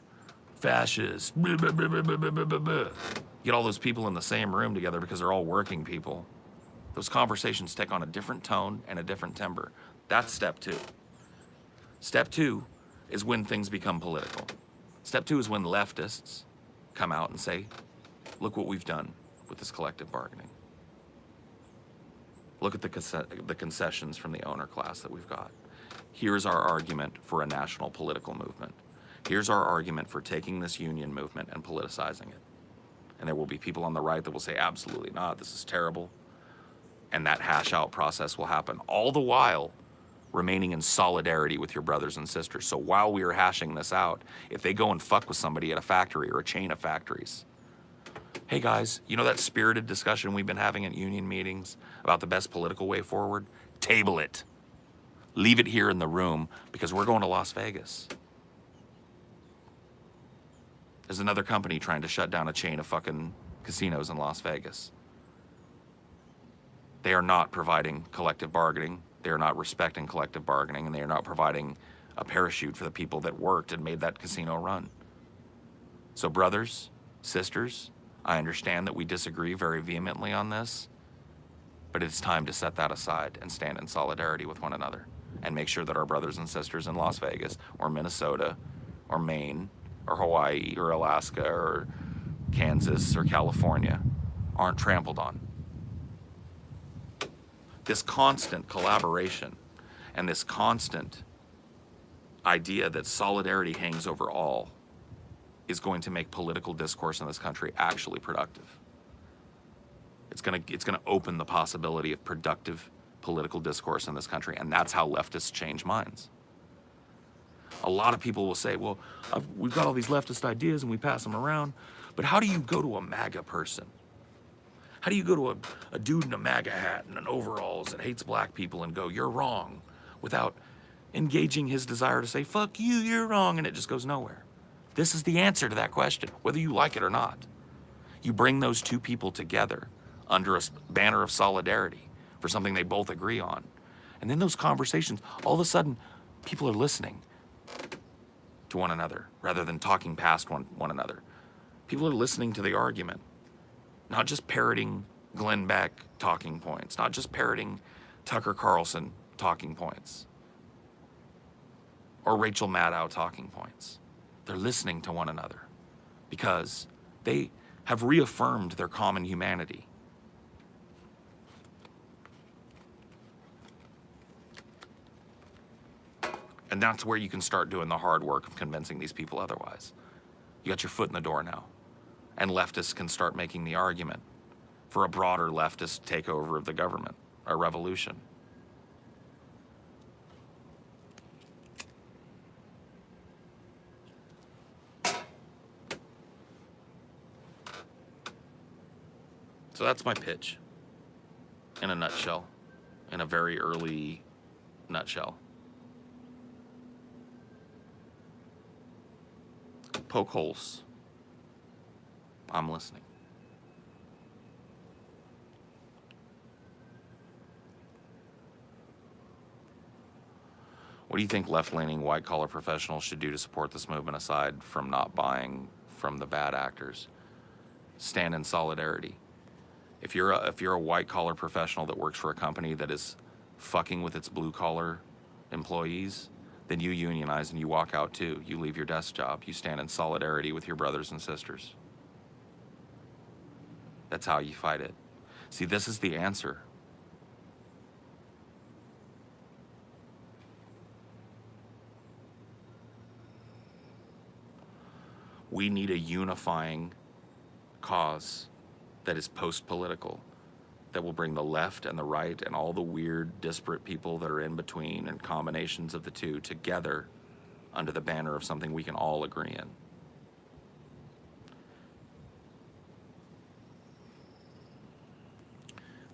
fascist, blah, blah, blah, blah, blah, blah, blah, blah. Get all those people in the same room together because they're all working people. Those conversations take on a different tone and a different timbre. That's step 2. Step 2 is when things become political. Step 2 is when leftists come out and say, look what we've done with this collective bargaining. Look at the concessions from the owner class that we've got. Here's our argument for a national political movement. Here's our argument for taking this union movement and politicizing it. And there will be people on the right that will say, absolutely not, this is terrible. And that hash out process will happen, all the while remaining in solidarity with your brothers and sisters. So while we are hashing this out, if they go and fuck with somebody at a factory or a chain of factories, hey guys, you know that spirited discussion we've been having at union meetings about the best political way forward? Table it. Leave it here in the room, because we're going to Las Vegas. There's another company trying to shut down a chain of fucking casinos in Las Vegas. They are not providing collective bargaining. They are not respecting collective bargaining, and they are not providing a parachute for the people that worked and made that casino run. So brothers, sisters, I understand that we disagree very vehemently on this, but it's time to set that aside and stand in solidarity with one another and make sure that our brothers and sisters in Las Vegas or Minnesota or Maine or Hawaii or Alaska or Kansas or California aren't trampled on. This constant collaboration and this constant idea that solidarity hangs over all is going to make political discourse in this country actually productive. It's gonna open the possibility of productive political discourse in this country, and that's how leftists change minds. A lot of people will say, well, we've got all these leftist ideas and we pass them around, but how do you go to a MAGA person? How do you go to a dude in a MAGA hat and an overalls that hates black people and go, you're wrong, without engaging his desire to say, fuck you, you're wrong, and it just goes nowhere? This is the answer to that question, whether you like it or not. You bring those two people together under a banner of solidarity for something they both agree on. And then those conversations, all of a sudden, people are listening to one another rather than talking past one another. People are listening to the argument, not just parroting Glenn Beck talking points, not just parroting Tucker Carlson talking points or Rachel Maddow talking points. They're listening to one another because they have reaffirmed their common humanity. And that's where you can start doing the hard work of convincing these people otherwise. You got your foot in the door now. And leftists can start making the argument for a broader leftist takeover of the government, a revolution. So that's my pitch in a nutshell, in a very early nutshell. Poke holes. I'm listening. What do you think left-leaning white-collar professionals should do to support this movement aside from not buying from the bad actors? Stand in solidarity. If you're a white-collar professional that works for a company that is fucking with its blue-collar employees, then you unionize and you walk out too. You leave your desk job. You stand in solidarity with your brothers and sisters. That's how you fight it. See, this is the answer. We need a unifying cause that is post-political, that will bring the left and the right and all the weird, disparate people that are in between and combinations of the two together under the banner of something we can all agree in.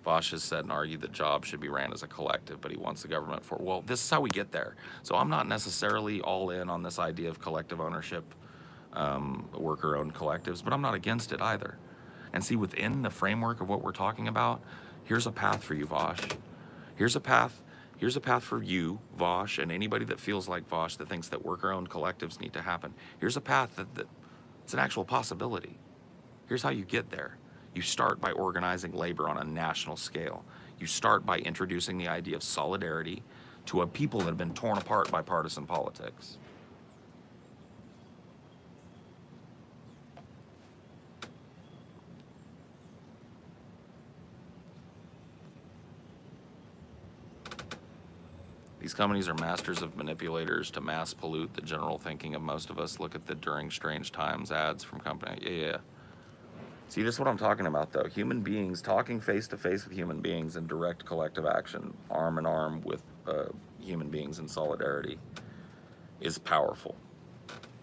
Vosh has said and argued that jobs should be ran as a collective, but he wants the government for, well, this is how we get there. So I'm not necessarily all in on this idea of collective ownership, worker-owned collectives, but I'm not against it either. And see, within the framework of what we're talking about, here's a path for you, Vosh. Here's a path for you, Vosh, and anybody that feels like Vosh that thinks that worker-owned collectives need to happen. Here's a path that it's an actual possibility. Here's how you get there. You start by organizing labor on a national scale. You start by introducing the idea of solidarity to a people that have been torn apart by partisan politics. These companies are masters of manipulators to mass pollute the general thinking of most of us. Look at the During Strange Times ads from company. Yeah. See, this is what I'm talking about, though. Human beings talking face to face with human beings in direct collective action, arm in arm with human beings in solidarity, is powerful.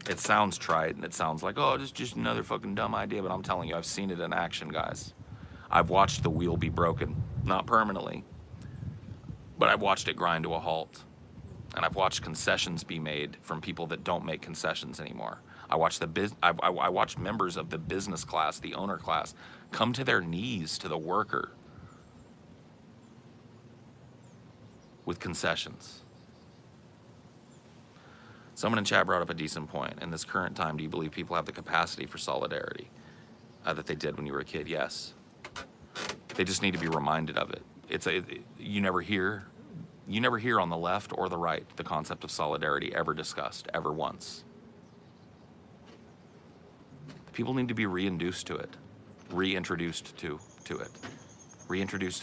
It sounds trite and it sounds like, oh, it's just another fucking dumb idea, but I'm telling you, I've seen it in action, guys. I've watched the wheel be broken, not permanently, but I've watched it grind to a halt. And I've watched concessions be made from people that don't make concessions anymore. I watched I watched members of the business class, the owner class, come to their knees to the worker with concessions. Someone in chat brought up a decent point. In this current time, do you believe people have the capacity for solidarity that they did when you were a kid? Yes. They just need to be reminded of it. You never hear on the left or the right the concept of solidarity ever discussed, ever once. People need to be reintroduced to it, reintroduced to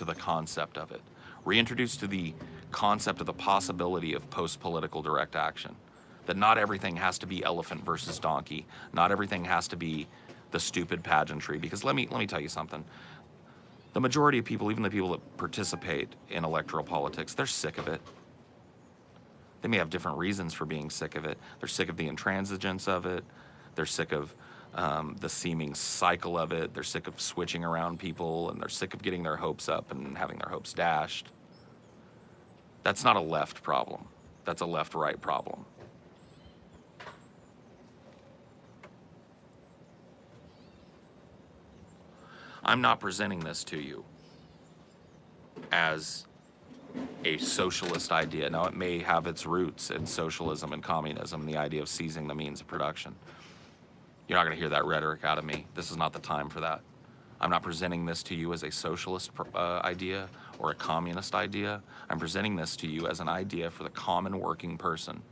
the concept of it, reintroduced to the concept of the possibility of post-political direct action. That not everything has to be elephant versus donkey. Not everything has to be the stupid pageantry. Because let me tell you something. The majority of people, even the people that participate in electoral politics, they're sick of it. They may have different reasons for being sick of it. They're sick of the intransigence of it. They're sick of the seeming cycle of it. They're sick of switching around people, and they're sick of getting their hopes up and having their hopes dashed. That's not a left problem. That's a left-right problem. I'm not presenting this to you as a socialist idea. Now, it may have its roots in socialism and communism, and the idea of seizing the means of production. You're not going to hear that rhetoric out of me. This is not the time for that. I'm not presenting this to you as a socialist idea or a communist idea. I'm presenting this to you as an idea for the common working person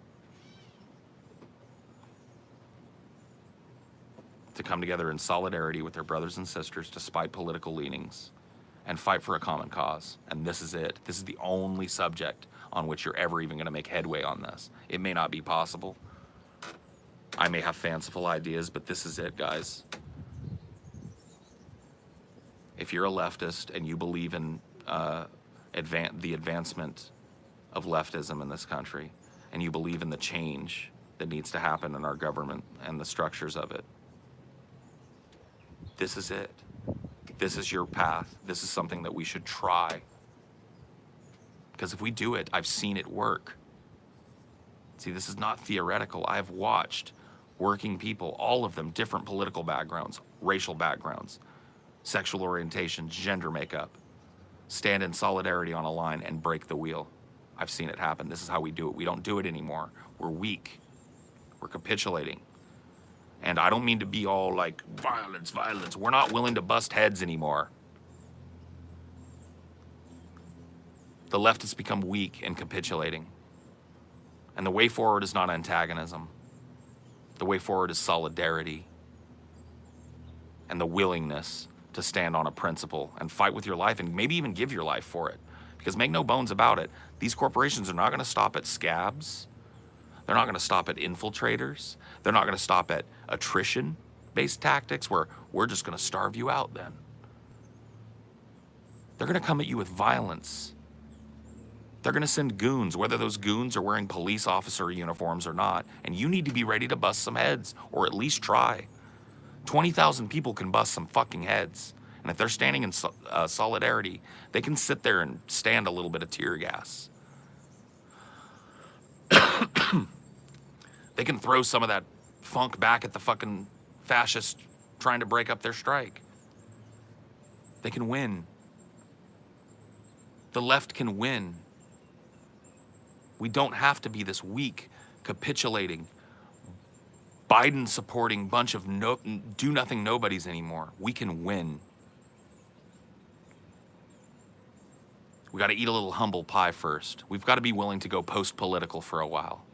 to come together in solidarity with their brothers and sisters despite political leanings and fight for a common cause. And this is it. This is the only subject on which you're ever even going to make headway on this. It may not be possible. I may have fanciful ideas, but this is it, guys. If you're a leftist and you believe in the advancement of leftism in this country, and you believe in the change that needs to happen in our government and the structures of it, this is it. This is your path. This is something that we should try. Because if we do it, I've seen it work. See, this is not theoretical. I've watched working people, all of them, different political backgrounds, racial backgrounds, sexual orientation, gender makeup, stand in solidarity on a line and break the wheel. I've seen it happen. This is how we do it. We don't do it anymore. We're weak. We're capitulating. And I don't mean to be all like, violence, violence. We're not willing to bust heads anymore. The left has become weak and capitulating. And the way forward is not antagonism. The way forward is solidarity and the willingness to stand on a principle and fight with your life and maybe even give your life for it. Because make no bones about it, these corporations are not going to stop at scabs. They're not going to stop at infiltrators. They're not going to stop at attrition-based tactics where we're just going to starve you out then. They're going to come at you with violence. They're going to send goons, whether those goons are wearing police officer uniforms or not, and you need to be ready to bust some heads, or at least try. 20,000 people can bust some fucking heads. And if they're standing in solidarity, they can sit there and stand a little bit of tear gas. They can throw some of that funk back at the fucking fascists trying to break up their strike. They can win. The left can win. We don't have to be this weak, capitulating, Biden-supporting bunch of do-nothing nobodies anymore. We can win. We got to eat a little humble pie first. We've got to be willing to go post-political for a while.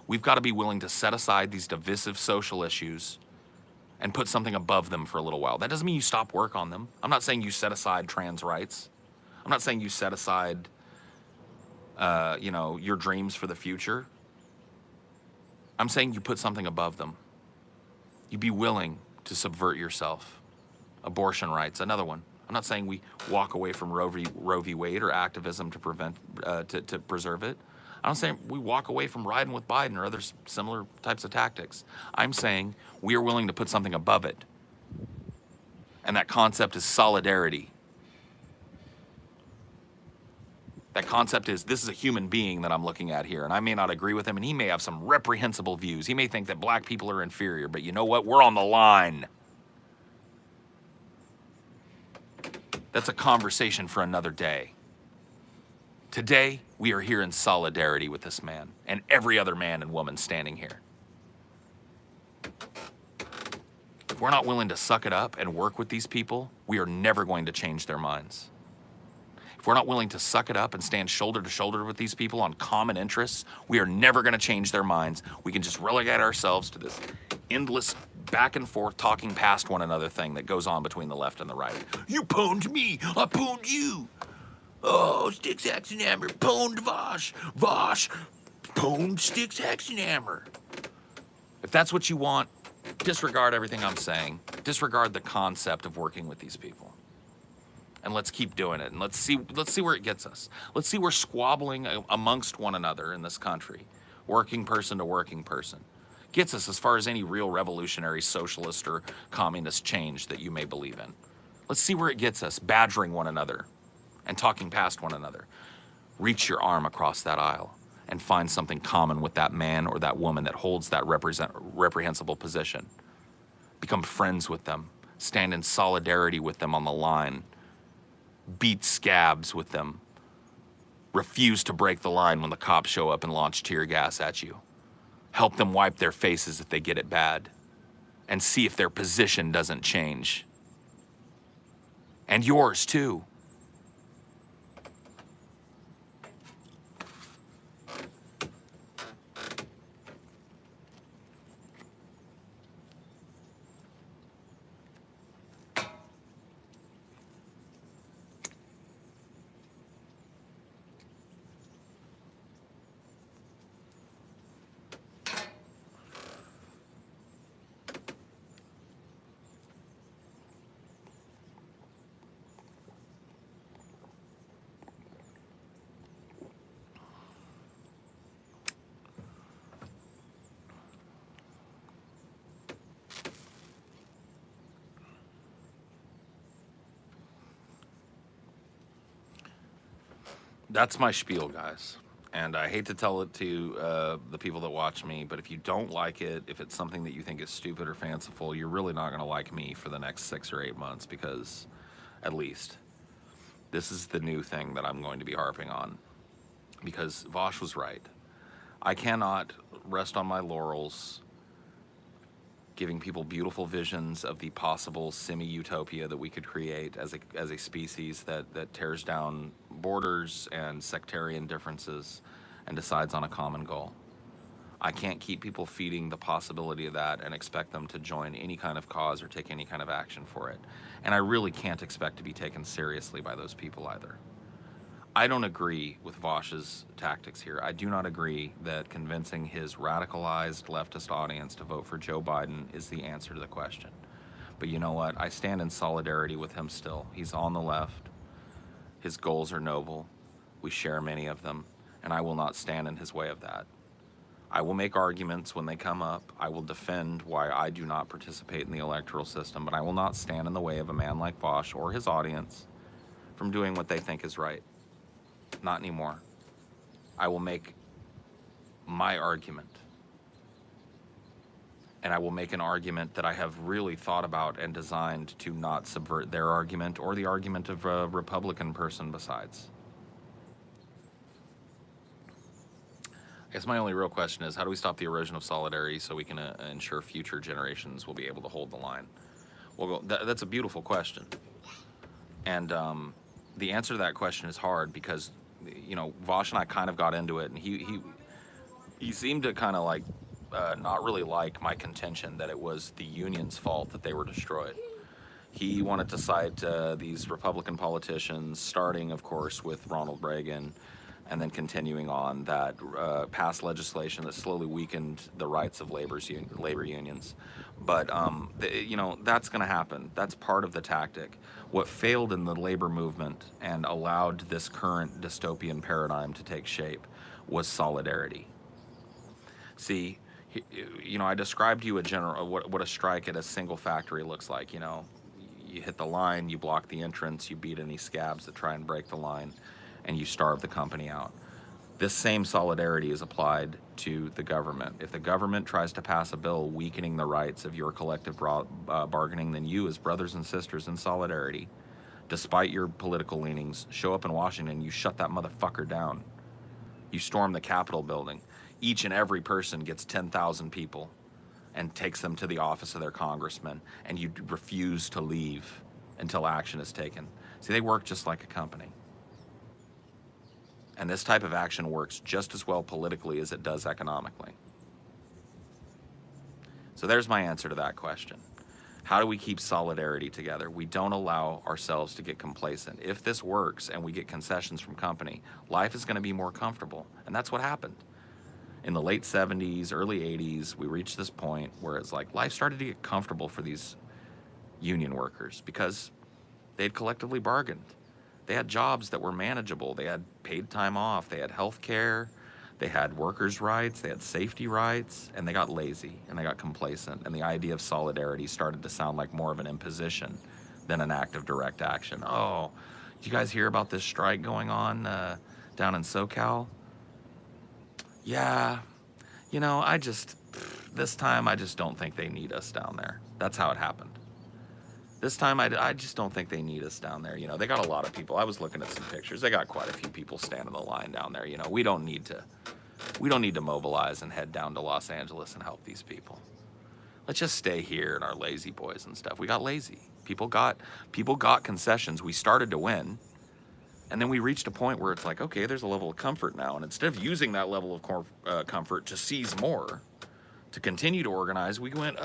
We've got to be willing to set aside these divisive social issues and put something above them for a little while. That doesn't mean you stop work on them. I'm not saying you set aside trans rights. I'm not saying you set aside, your dreams for the future. I'm saying you put something above them. You be willing to subvert yourself. Abortion rights, another one. I'm not saying we walk away from Roe v. Wade or activism to to preserve it. I'm not saying we walk away from riding with Biden or other similar types of tactics. I'm saying we are willing to put something above it. And that concept is solidarity. That concept is, this is a human being that I'm looking at here, and I may not agree with him, and he may have some reprehensible views. He may think that black people are inferior, but you know what? We're on the line. That's a conversation for another day. Today, we are here in solidarity with this man and every other man and woman standing here. If we're not willing to suck it up and work with these people, we are never going to change their minds. If we're not willing to suck it up and stand shoulder to shoulder with these people on common interests, we are never going to change their minds. We can just relegate ourselves to this endless back and forth talking past one another thing that goes on between the left and the right. You pwned me, I pwned you. Oh, Sticks, Axe, and Hammer pwned Vosh. Vosh pwned Sticks, Axe, and Hammer. If that's what you want, disregard everything I'm saying. Disregard the concept of working with these people. And let's keep doing it. And let's see where it gets us. Let's see where squabbling amongst one another in this country, working person to working person, gets us as far as any real revolutionary socialist or communist change that you may believe in. Let's see where it gets us, badgering one another and talking past one another. Reach your arm across that aisle and find something common with that man or that woman that holds that reprehensible position. Become friends with them. Stand in solidarity with them on the line. Beat scabs with them. Refuse to break the line when the cops show up and launch tear gas at you. Help them wipe their faces if they get it bad, and see if their position doesn't change. And yours too. That's my spiel, guys. And I hate to tell it to the people that watch me, but if you don't like it, if it's something that you think is stupid or fanciful, you're really not going to like me for the next 6 or 8 months, because at least this is the new thing that I'm going to be harping on. Because Vosh was right. I cannot rest on my laurels giving people beautiful visions of the possible semi-utopia that we could create as a species that tears down borders and sectarian differences and decides on a common goal. I can't keep people feeding the possibility of that and expect them to join any kind of cause or take any kind of action for it. And I really can't expect to be taken seriously by those people either. I don't agree with Vosh's tactics here. I do not agree that convincing his radicalized leftist audience to vote for Joe Biden is the answer to the question. But you know what? I stand in solidarity with him still. He's on the left. His goals are noble. We share many of them, and I will not stand in his way of that. I will make arguments when they come up. I will defend why I do not participate in the electoral system, but I will not stand in the way of a man like Vosh or his audience from doing what they think is right. Not anymore. I will make my argument. And I will make an argument that I have really thought about and designed to not subvert their argument or the argument of a Republican person besides. I guess my only real question is, how do we stop the erosion of solidarity so we can ensure future generations will be able to hold the line? Well, that's a beautiful question. And the answer to that question is hard because, you know, Vosh and I kind of got into it, and he seemed to kind of like not really like my contention that it was the union's fault that they were destroyed. He wanted to cite these Republican politicians, starting, of course, with Ronald Reagan, and then continuing on that passed legislation that slowly weakened the rights of labor unions. But you know, that's going to happen. That's part of the tactic. What failed in the labor movement and allowed this current dystopian paradigm to take shape was solidarity. See, you know, I described to you a general what a strike at a single factory looks like. You know, you hit the line, you block the entrance, you beat any scabs that try and break the line, and you starve the company out. This same solidarity is applied to the government. If the government tries to pass a bill weakening the rights of your collective bargaining, then you, as brothers and sisters in solidarity, despite your political leanings, show up in Washington, you shut that motherfucker down. You storm the Capitol building. Each and every person gets 10,000 people and takes them to the office of their congressman, and you refuse to leave until action is taken. See, they work just like a company. And this type of action works just as well politically as it does economically. So there's my answer to that question. How do we keep solidarity together? We don't allow ourselves to get complacent. If this works and we get concessions from company, life is going to be more comfortable. And that's what happened. In the late 70s, early 80s, we reached this point where it's like life started to get comfortable for these union workers because they'd collectively bargained. They had jobs that were manageable. They had paid time off. They had health care. They had workers' rights. They had safety rights. And they got lazy and they got complacent. And the idea of solidarity started to sound like more of an imposition than an act of direct action. Oh, did you guys hear about this strike going on down in SoCal? Yeah, you know, this time I just don't think they need us down there. That's how it happened. This time, I just don't think they need us down there. You know, they got a lot of people. I was looking at some pictures. They got quite a few people standing the line down there. You know, we don't need to mobilize and head down to Los Angeles and help these people. Let's just stay here in our lazy boys and stuff. We got lazy. People got concessions. We started to win. And then we reached a point where it's like, okay, there's a level of comfort now. And instead of using that level of comfort to seize more, to continue to organize, we went,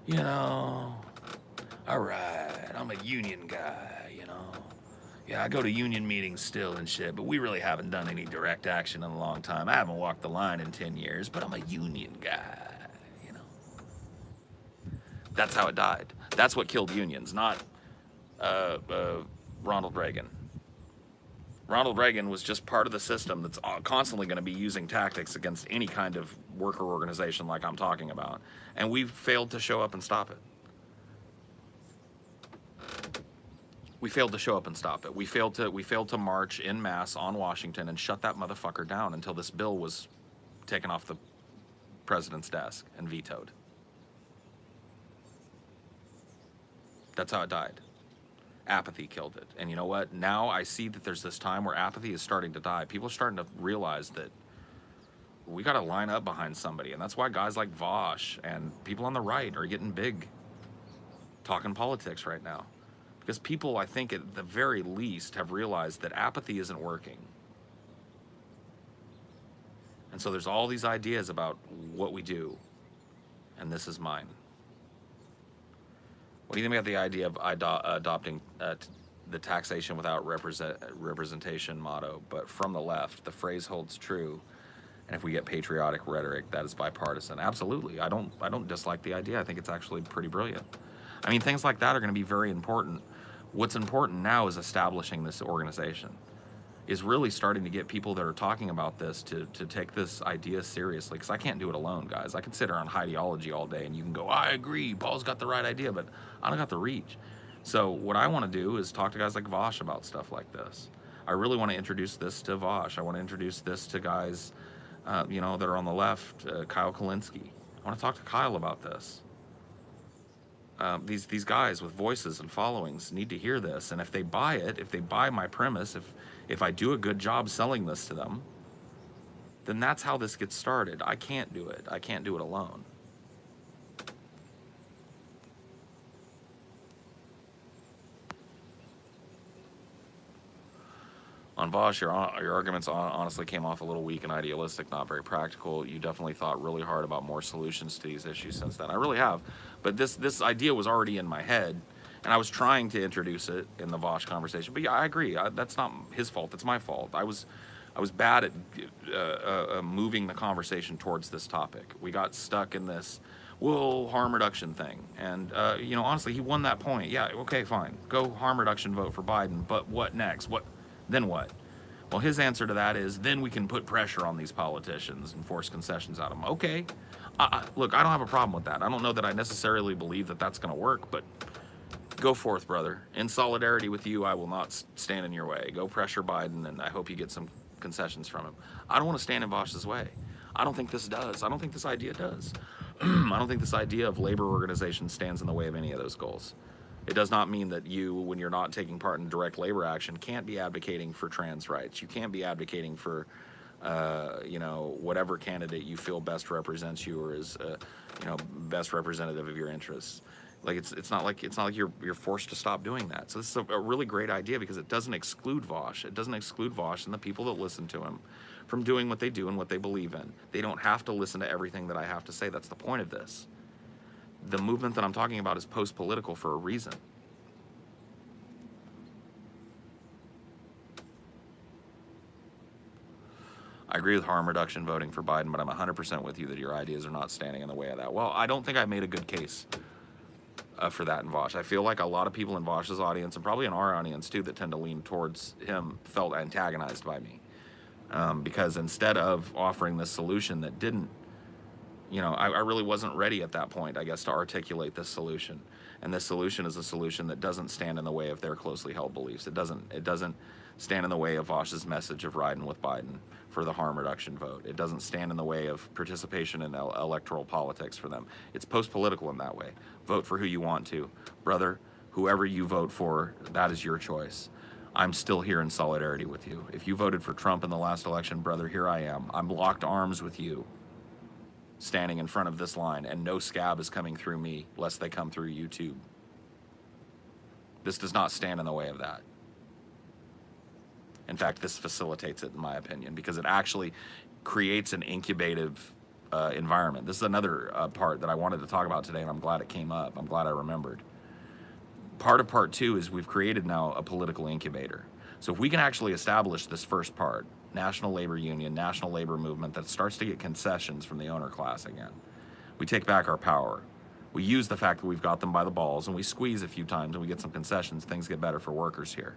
you know, all right, I'm a union guy, you know. Yeah, I go to union meetings still and shit, but we really haven't done any direct action in a long time. I haven't walked the line in 10 years, but I'm a union guy, you know. That's how it died. That's what killed unions, not Ronald Reagan. Ronald Reagan was just part of the system that's constantly going to be using tactics against any kind of worker organization like I'm talking about. And we failed to show up and stop it. We failed to show up and stop it. We failed to march en masse on Washington and shut that motherfucker down until this bill was taken off the president's desk and vetoed. That's how it died. Apathy killed it. And you know what? Now I see that there's this time where apathy is starting to die. People are starting to realize that we got to line up behind somebody. And that's why guys like Vosh and people on the right are getting big talking politics right now. Because people, I think, at the very least, have realized that apathy isn't working. And so there's all these ideas about what we do. And this is mine. What do you think about the idea of adopting the taxation without representation motto? But from the left, the phrase holds true. And if we get patriotic rhetoric, that is bipartisan. Absolutely. I don't dislike the idea. I think it's actually pretty brilliant. I mean, things like that are going to be very important. What's important now is establishing this organization, is really starting to get people that are talking about this to take this idea seriously. Because I can't do it alone, guys. I can sit here on Highdeology all day and you can go, I agree, Paul's got the right idea, but I don't got the reach. So what I want to do is talk to guys like Vosh about stuff like this. I really want to introduce this to Vosh. I want to introduce this to guys, you know, that are on the left, Kyle Kalinske. I want to talk to Kyle about this. These guys with voices and followings need to hear this, and if they buy it, if they buy my premise, if I do a good job selling this to them, then that's how this gets started. I can't do it. I can't do it alone. On Vosh, your arguments honestly came off a little weak and idealistic, not very practical. You definitely thought really hard about more solutions to these issues since then. I really have. But this idea was already in my head, And I was trying to introduce it in the Vosh conversation, but yeah, I agree. That's not his fault. It's my fault. I was bad at moving the conversation towards this topic. We got stuck in this, well, harm reduction thing. And, you know, honestly, he won that point. Yeah, okay, fine. Go harm reduction vote for Biden. But what next? Then what? Well, his answer to that is, then we can put pressure on these politicians and force concessions out of them. Okay. Look, I don't have a problem with that. I don't know that I necessarily believe that that's going to work, but go forth, brother. In solidarity with you, I will not stand in your way. Go pressure Biden, and I hope you get some concessions from him. I don't want to stand in Vosh's way. I don't think this does. I don't think this idea does. I don't think this idea of labor organization stands in the way of any of those goals. It does not mean that you, when you're not taking part in direct labor action, can't be advocating for trans rights. You can't be advocating for, you know, whatever candidate you feel best represents you or is, you know, best representative of your interests. Like it's not like you're forced to stop doing that. So this is a really great idea because it doesn't exclude Vosh. It doesn't exclude Vosh and the people that listen to him from doing what they do and what they believe in. They don't have to listen to everything that I have to say. That's the point of this. The movement that I'm talking about is post-political for a reason. I agree with harm reduction voting for Biden, but I'm 100% with you that your ideas are not standing in the way of that. Well, I don't think I made a good case for that in Vosh. I feel like a lot of people in Vosh's audience, and probably in our audience too, that tend to lean towards him, felt antagonized by me. Because instead of offering this solution that didn't, you know, I really wasn't ready at that point, I guess, to articulate this solution. And this solution is a solution that doesn't stand in the way of their closely held beliefs. It doesn't stand in the way of Vosh's message of riding with Biden for the harm reduction vote. It doesn't stand in the way of participation in electoral politics for them. It's post-political in that way. Vote for who you want to. Brother, whoever you vote for, that is your choice. I'm still here in solidarity with you. If you voted for Trump in the last election, brother, here I am. I'm locked arms with you, standing in front of this line, and no scab is coming through me lest they come through YouTube. This does not stand in the way of that. In fact, this facilitates it, in my opinion, because it actually creates an incubative environment. This is another part that I wanted to talk about today, and I'm glad it came up. I'm glad I remembered. Part of part two is we've created now a political incubator. So if we can actually establish this first part, national labor union, national labor movement that starts to get concessions from the owner class again, we take back our power. We use the fact that we've got them by the balls and we squeeze a few times and we get some concessions, things get better for workers here.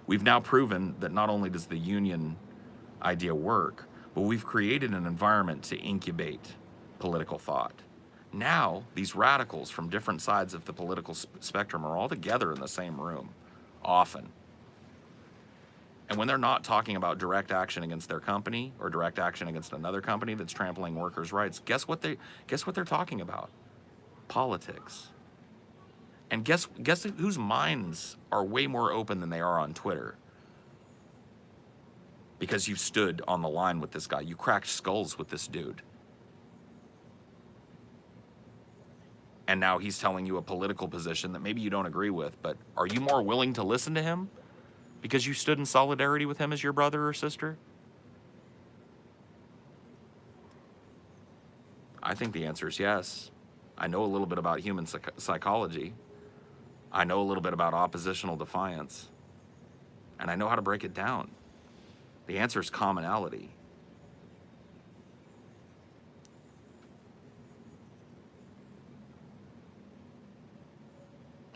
We've now proven that not only does the union idea work, but we've created an environment to incubate political thought. Now, these radicals from different sides of the political spectrum are all together in the same room, often. And when they're not talking about direct action against their company or direct action against another company that's trampling workers' rights, guess what they're talking about? Politics. And guess whose minds are way more open than they are on Twitter? Because you stood on the line with this guy. You cracked skulls with this dude. And now he's telling you a political position that maybe you don't agree with, but are you more willing to listen to him because you stood in solidarity with him as your brother or sister? I think the answer is yes. I know a little bit about human psychology. I know a little bit about oppositional defiance. And I know how to break it down. The answer is commonality.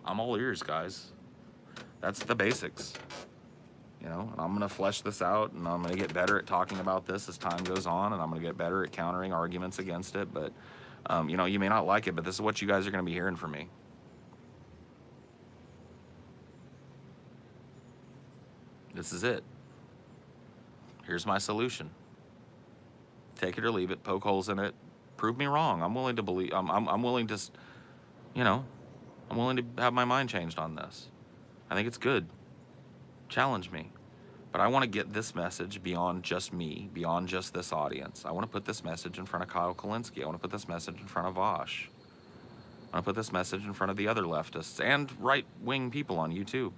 I'm all ears, guys. That's the basics. You know, and I'm going to flesh this out, and I'm going to get better at talking about this as time goes on, and I'm going to get better at countering arguments against it. But, you know, you may not like it, but this is what you guys are going to be hearing from me. This is it. Here's my solution. Take it or leave it. Poke holes in it. Prove me wrong. I'm willing to believe. I'm willing to, you know, I'm willing to have my mind changed on this. I think it's good. Challenge me. But I want to get this message beyond just me, beyond just this audience. I want to put this message in front of Kyle Kulinski. I want to put this message in front of Vosh. I want to put this message in front of the other leftists and right-wing people on YouTube.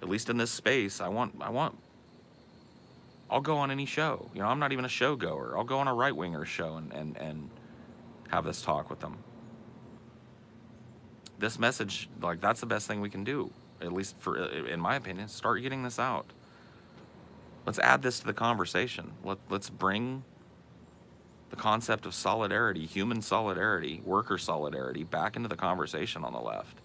At least in this space, I'll go on any show. You know, I'm not even a show goer. I'll go on a right-winger show and have this talk with them. this message, like, that's the best thing we can do, at least for, in my opinion. Start getting this out. Let's add this to the conversation. Let's bring the concept of solidarity, human solidarity, worker solidarity, back into the conversation on the left.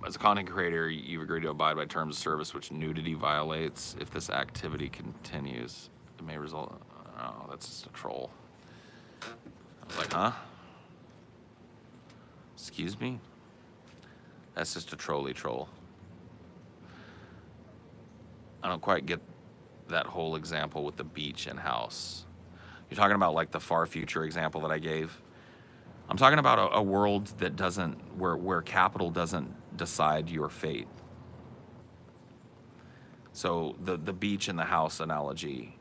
As a content creator, you've agreed to abide by terms of service which nudity violates. If this activity continues, it may result. Oh, that's just a troll. I was like, huh? Excuse me? That's just a trolly troll. I don't quite get that whole example with the beach and house. You're talking about like the far future example that I gave? I'm talking about a world that doesn't, where capital doesn't decide your fate. So the beach and the house analogy,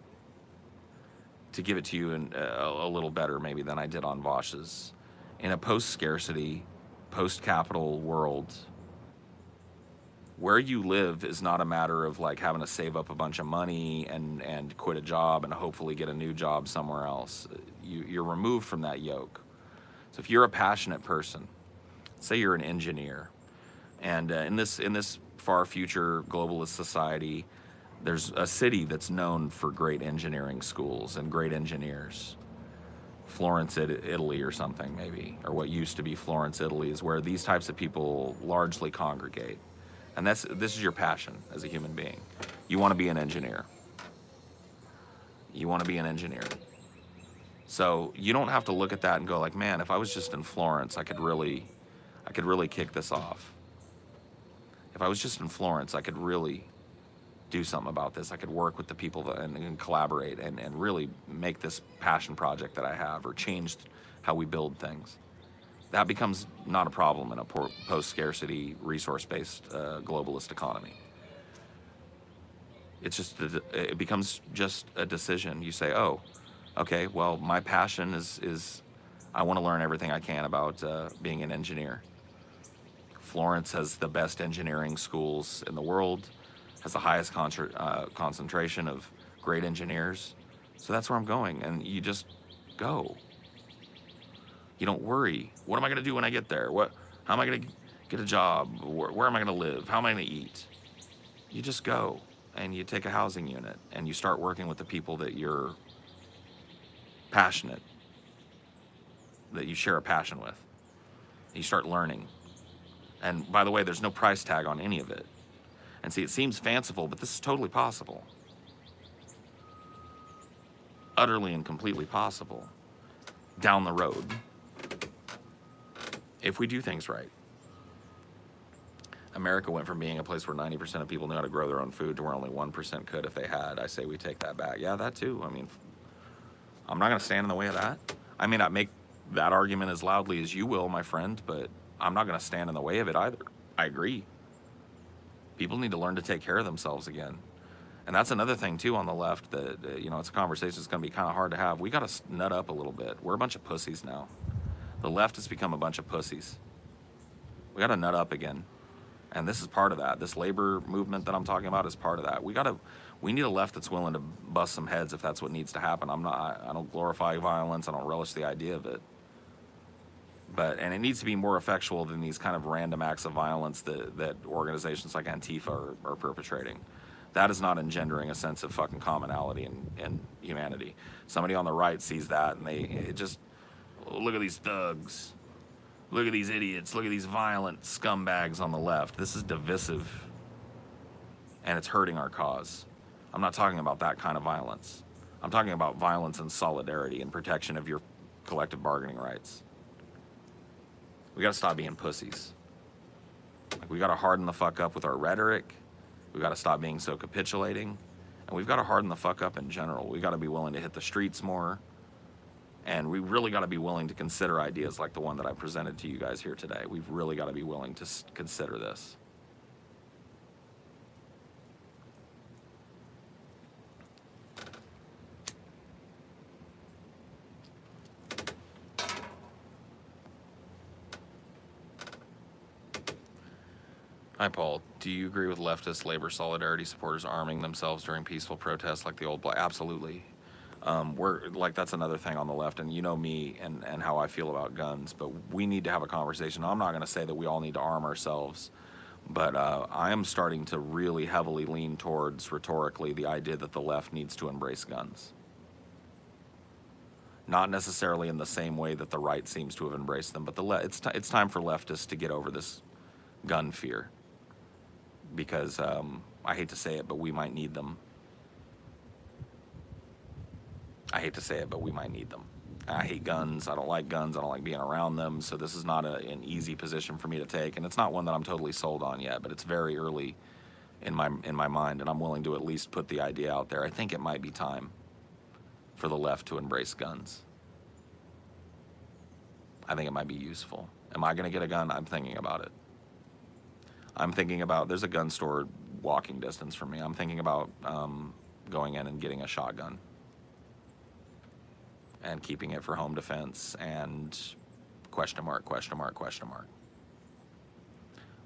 to give it to you in a little better maybe than I did on Vosh's, in a post-scarcity, post-capital world, where you live is not a matter of like having to save up a bunch of money and quit a job and hopefully get a new job somewhere else. You're removed from that yoke. So if you're a passionate person, say you're an engineer, and in this far future globalist society, there's a city that's known for great engineering schools and great engineers. Florence, Italy or something maybe, or what used to be Florence, Italy, is where these types of people largely congregate. And this is your passion as a human being. You want to be an engineer. You want to be an engineer. So you don't have to look at that and go like, man, if I was just in Florence, I could really kick this off. If I was just in Florence, I could really do something about this. I could work with the people and collaborate and really make this passion project that I have, or change how we build things. That becomes not a problem in a post-scarcity, resource-based globalist economy. It's just, it becomes just a decision. You say, oh, okay, well, my passion is I want to learn everything I can about being an engineer. Florence has the best engineering schools in the world, has the highest concentration of great engineers. So that's where I'm going, and you just go. You don't worry. What am I going to do when I get there? How am I going to get a job? Where am I going to live? How am I going to eat? You just go, and you take a housing unit, and you start working with the people that you're passionate, that you share a passion with. You start learning. And by the way, there's no price tag on any of it. And see, it seems fanciful, but this is totally possible. Utterly and completely possible. Down the road. If we do things right. America went from being a place where 90% of people knew how to grow their own food to where only 1% could if they had. I say we take that back. Yeah, that too. I mean, I'm not going to stand in the way of that. I may not make that argument as loudly as you will, my friend, but I'm not going to stand in the way of it either. I agree. People need to learn to take care of themselves again. And that's another thing too on the left that, it's a conversation that's going to be kind of hard to have. We got to nut up a little bit. We're a bunch of pussies now. The left has become a bunch of pussies. We got to nut up again. And this is part of that. This labor movement that I'm talking about is part of that. We need a left that's willing to bust some heads if that's what needs to happen. I don't glorify violence. I don't relish the idea of it. And it needs to be more effectual than these kind of random acts of violence that organizations like Antifa are perpetrating. That is not engendering a sense of fucking commonality and humanity. Somebody on the right sees that and it just, look at these thugs. Look at these idiots. Look at these violent scumbags on the left. This is divisive, and it's hurting our cause. I'm not talking about that kind of violence. I'm talking about violence and solidarity and protection of your collective bargaining rights. We gotta stop being pussies. We gotta harden the fuck up with our rhetoric. We gotta stop being so capitulating. And we've gotta harden the fuck up in general. We gotta be willing to hit the streets more. And we really gotta be willing to consider ideas like the one that I presented to you guys here today. We've really gotta be willing to consider this. Hi, Paul. Do you agree with leftist labor solidarity supporters arming themselves during peaceful protests like the old black? Absolutely. We're like, that's another thing on the left, and you know me and how I feel about guns, but we need to have a conversation. I'm not going to say that we all need to arm ourselves, but I am starting to really heavily lean towards, rhetorically, the idea that the left needs to embrace guns. Not necessarily in the same way that the right seems to have embraced them, but it's time for leftists to get over this gun fear, because I hate to say it, but we might need them. I hate to say it, but we might need them. I hate guns. I don't like guns. I don't like being around them. So this is not an easy position for me to take, and it's not one that I'm totally sold on yet. But it's very early in my mind, and I'm willing to at least put the idea out there. I think it might be time for the left to embrace guns. I think it might be useful. Am I going to get a gun? I'm thinking about it. I'm thinking about, there's a gun store walking distance from me. I'm thinking about going in and getting a shotgun and keeping it for home defense and question mark, question mark, question mark.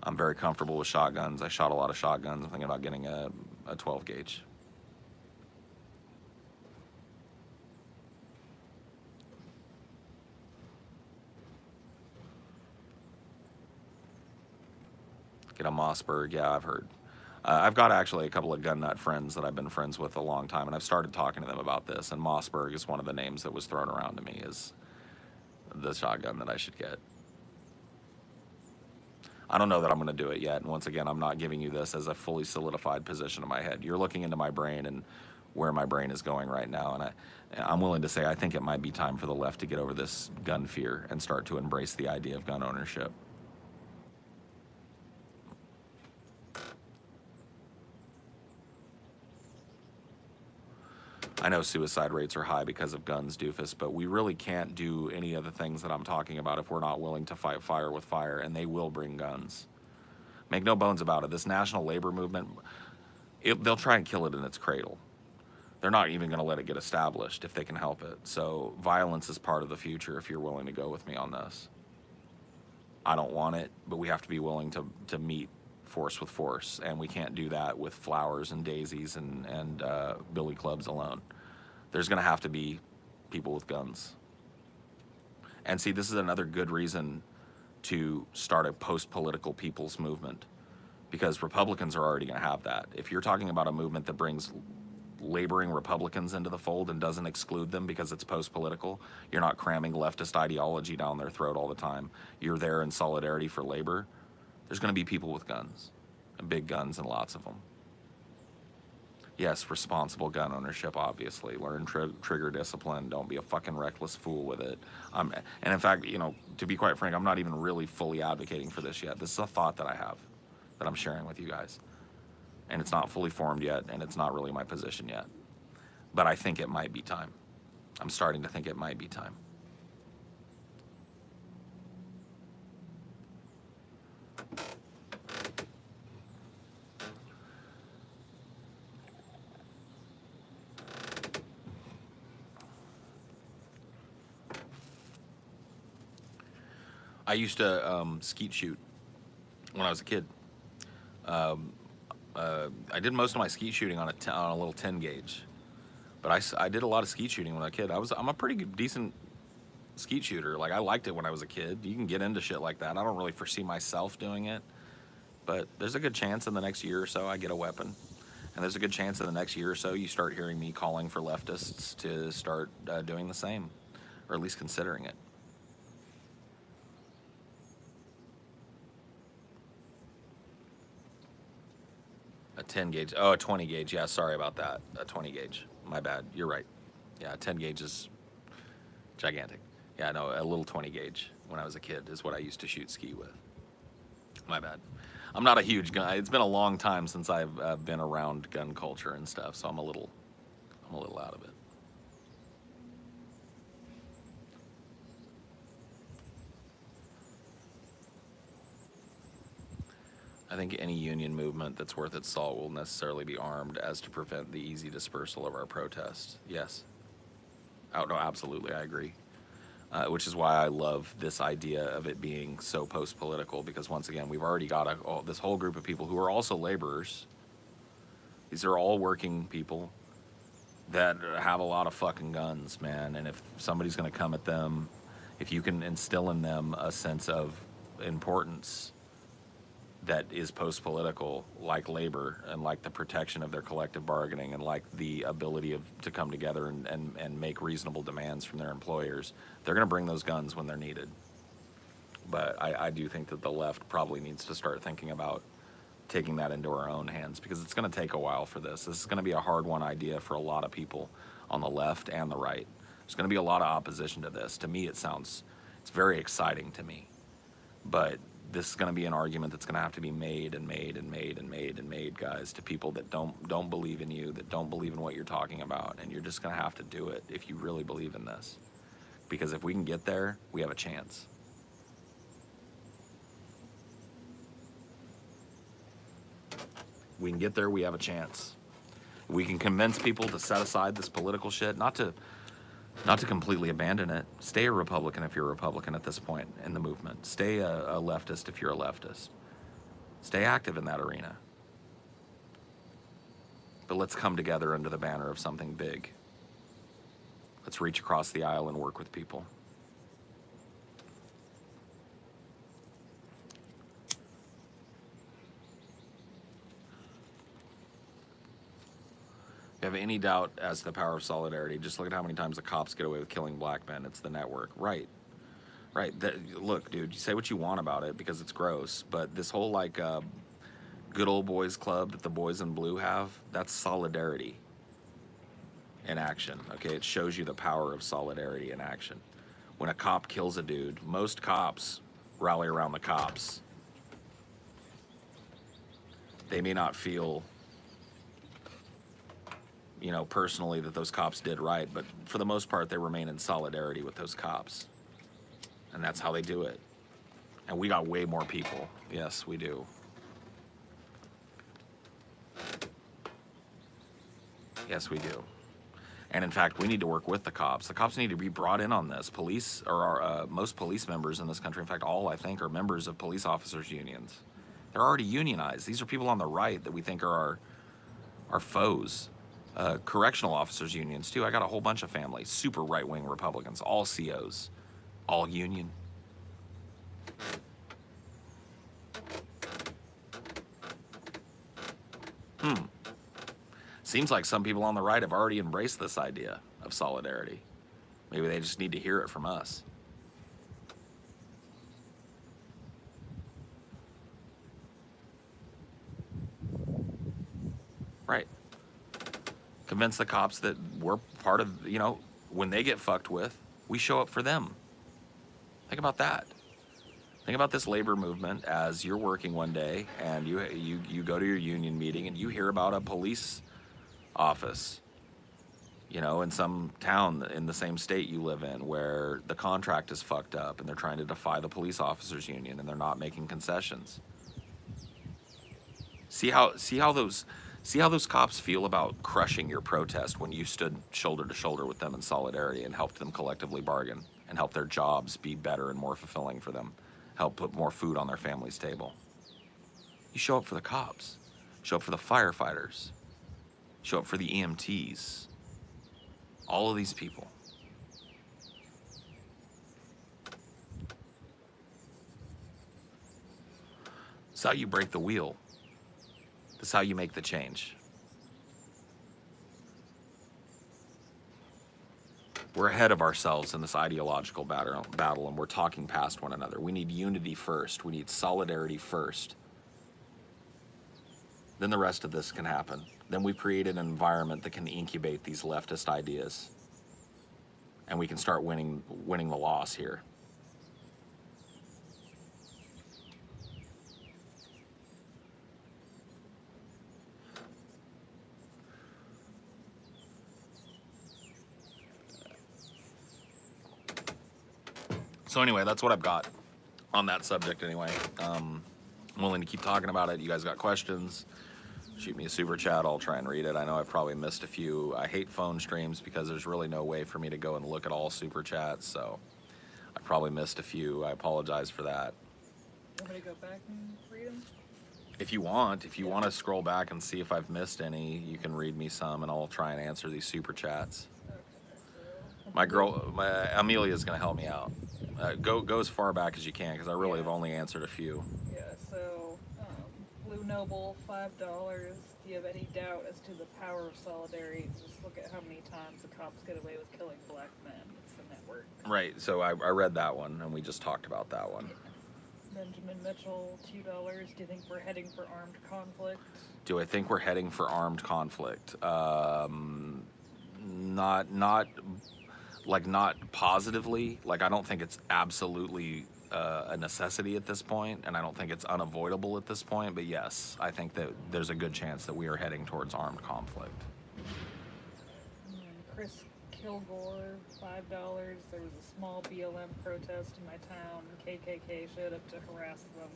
I'm very comfortable with shotguns. I shot a lot of shotguns. I'm thinking about getting a 12 gauge. Get a Mossberg, yeah, I've heard. I've got actually a couple of gun nut friends that I've been friends with a long time, and I've started talking to them about this, and Mossberg is one of the names that was thrown around to me as the shotgun that I should get. I don't know that I'm going to do it yet, and once again, I'm not giving you this as a fully solidified position in my head. You're looking into my brain and where my brain is going right now, and I'm willing to say I think it might be time for the left to get over this gun fear and start to embrace the idea of gun ownership. I know suicide rates are high because of guns, doofus, but we really can't do any of the things that I'm talking about if we're not willing to fight fire with fire, and they will bring guns. Make no bones about it. This national labor movement, they'll try and kill it in its cradle. They're not even going to let it get established if they can help it. So violence is part of the future if you're willing to go with me on this. I don't want it, but we have to be willing to meet force with force, and we can't do that with flowers and daisies and billy clubs alone. There's going to have to be people with guns. And see, this is another good reason to start a post-political people's movement, because Republicans are already going to have that. If you're talking about a movement that brings laboring Republicans into the fold and doesn't exclude them because it's post-political, you're not cramming leftist ideology down their throat all the time. You're there in solidarity for labor. There's going to be people with guns, and big guns, and lots of them. Yes, responsible gun ownership, obviously. Learn trigger discipline. Don't be a fucking reckless fool with it. And in fact, you know, to be quite frank, I'm not even really fully advocating for this yet. This is a thought that I have that I'm sharing with you guys. And it's not fully formed yet, and it's not really my position yet. But I think it might be time. I'm starting to think it might be time. I used to skeet shoot when I was a kid. I did most of my skeet shooting on a little 10 gauge, but I did a lot of skeet shooting when I was a kid. I'm a pretty decent skeet shooter. Like, I liked it when I was a kid. You can get into shit like that. I don't really foresee myself doing it, but there's a good chance in the next year or so I get a weapon, and there's a good chance in the next year or so you start hearing me calling for leftists to start doing the same, or at least considering it. A 10 gauge. Oh, a 20 gauge. Yeah, sorry about that. A 20 gauge. My bad. You're right. Yeah, a 10 gauge is gigantic. Yeah, no, a little 20 gauge when I was a kid is what I used to shoot ski with. My bad. I'm not a huge gun. It's been a long time since I've been around gun culture and stuff, so I'm a little out of it. I think any union movement that's worth its salt will necessarily be armed as to prevent the easy dispersal of our protests. Yes. Oh, no, absolutely, I agree. which is why I love this idea of it being so post-political, because once again, we've already got this whole group of people who are also laborers. These are all working people that have a lot of fucking guns, man. And if somebody's going to come at them, if you can instill in them a sense of importance that is post-political, like labor and like the protection of their collective bargaining and like the ability to come together and make reasonable demands from their employers, they're going to bring those guns when they're needed. But I do think that the left probably needs to start thinking about taking that into our own hands, because it's going to take a while for this. This is going to be a hard-won idea for a lot of people on the left and the right. There's going to be a lot of opposition to this. To me, it's very exciting to me. But this is going to be an argument that's going to have to be made and made and made and made and made, guys, to people that don't believe in you, that don't believe in what you're talking about. And you're just going to have to do it if you really believe in this. Because if we can get there, we have a chance. We can get there, we have a chance. We can convince people to set aside this political shit, not to completely abandon it. Stay a Republican if you're a Republican at this point in the movement. Stay a leftist if you're a leftist. Stay active in that arena. But let's come together under the banner of something big. Let's reach across the aisle and work with people. If you have any doubt as to the power of solidarity, just look at how many times the cops get away with killing black men. It's the network. Right. Look, dude, you say what you want about it because it's gross, but this whole, like, good old boys club that the boys in blue have, that's solidarity in action, okay? It shows you the power of solidarity in action. When a cop kills a dude, most cops rally around the cops. They may not feel, personally that those cops did right, but for the most part, they remain in solidarity with those cops. And that's how they do it. And we got way more people. Yes, we do. Yes, we do. And in fact, we need to work with the cops. The cops need to be brought in on this. Police, or most police members in this country, in fact, all, I think, are members of police officers' unions. They're already unionized. These are people on the right that we think are our foes. Correctional officers' unions, too. I got a whole bunch of families, super right-wing Republicans, all COs, all union. Seems like some people on the right have already embraced this idea of solidarity. Maybe they just need to hear it from us. Right. Convince the cops that we're part of, when they get fucked with, we show up for them. Think about that. Think about this labor movement as you're working one day and you go to your union meeting and you hear about a police office, in some town in the same state you live in where the contract is fucked up and they're trying to defy the police officers union and they're not making concessions. See how those cops feel about crushing your protest when you stood shoulder to shoulder with them in solidarity and helped them collectively bargain and help their jobs be better and more fulfilling for them, help put more food on their family's table. You show up for the cops, show up for the firefighters, show up for the EMTs, all of these people. It's how you break the wheel. That's how you make the change. We're ahead of ourselves in this ideological battle, and we're talking past one another. We need unity first. We need solidarity first. Then the rest of this can happen. Then we've created an environment that can incubate these leftist ideas. And we can start winning the loss here. So anyway, that's what I've got on that subject anyway. I'm willing to keep talking about it. You guys got questions? Shoot me a super chat. I'll try and read it. I know I've probably missed a few. I hate phone streams because there's really no way for me to go and look at all super chats. So I probably missed a few. I apologize for that. Want me to go back and read them? If you want to scroll back and see if I've missed any, you can read me some, and I'll try and answer these super chats. Okay, so My girl, Amelia is going to help me out. Go as far back as you can, because I really have Yeah. only answered a few. yeah, so Blue Noble, $5. Do you have any doubt as to the power of solidarity? Just look at how many times the cops get away with killing black men. It's the network. Right. So I read that one, and we just talked about that one. Benjamin Mitchell, $2. Do you think we're heading for armed conflict? Do I think we're heading for armed conflict? Not not positively. Like, I don't think it's absolutely a necessity at this point, and I don't think it's unavoidable at this point. But yes, I think that there's a good chance that we are heading towards armed conflict. And Chris Kilgore, $5. There was a small BLM protest in my town. KKK showed up to harass them,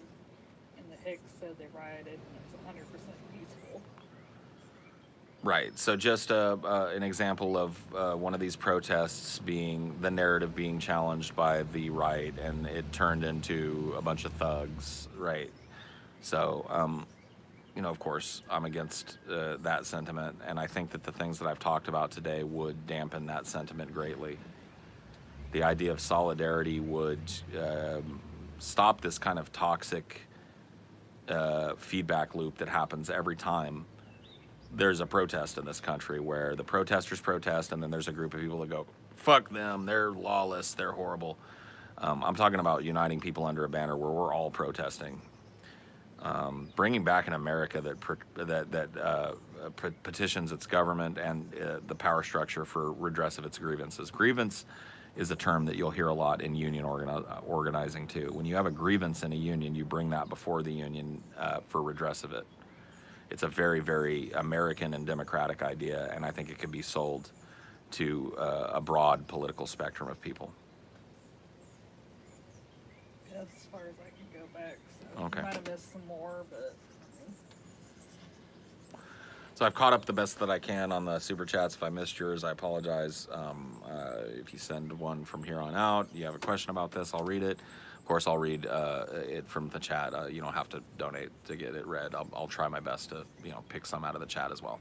and the Hicks said they rioted, and it was 100% peaceful. Right. So just an example of one of these protests being the narrative being challenged by the right, and it turned into a bunch of thugs. Right. So, of course, I'm against that sentiment, and I think that the things that I've talked about today would dampen that sentiment greatly. The idea of solidarity would stop this kind of toxic feedback loop that happens every time there's a protest in this country, where the protesters protest, and then there's a group of people that go, fuck them, they're lawless, they're horrible. I'm talking about uniting people under a banner where we're all protesting. Bringing back an America that petitions its government and the power structure for redress of its grievances. Grievance is a term that you'll hear a lot in union organizing too. When you have a grievance in a union, you bring that before the union for redress of it. It's a very, very American and democratic idea, and I think it could be sold to a broad political spectrum of people. Yeah, that's as far as I can go back. So Okay. might have missed some more, but So I've caught up the best that I can on the super chats. If I missed yours, I apologize. If you send one from here on out, you have a question about this, I'll read it. Of course, I'll read it from the chat. You don't have to donate to get it read. I'll try my best to pick some out of the chat as well.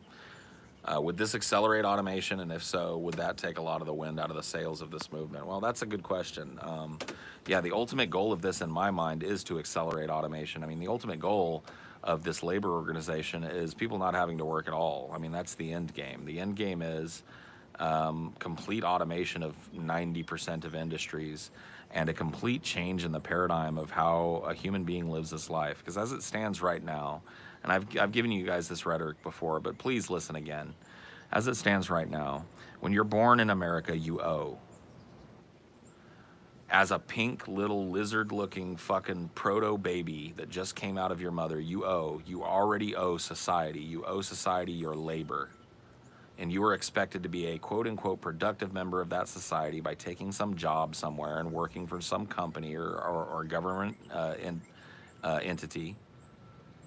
Would this accelerate automation, and if so, would that take a lot of the wind out of the sails of this movement? Well, that's a good question. Yeah, the ultimate goal of this, in my mind, is to accelerate automation. I mean, the ultimate goal of this labor organization is people not having to work at all. I mean, that's the end game. The end game is complete automation of 90% of industries, and a complete change in the paradigm of how a human being lives his life. Because as it stands right now, and I've given you guys this rhetoric before, but please listen again. As it stands right now, when you're born in America, you owe. As a pink little lizard-looking fucking proto-baby that just came out of your mother, you owe. You already owe society. You owe society your labor. And you are expected to be a quote-unquote productive member of that society by taking some job somewhere and working for some company or government entity.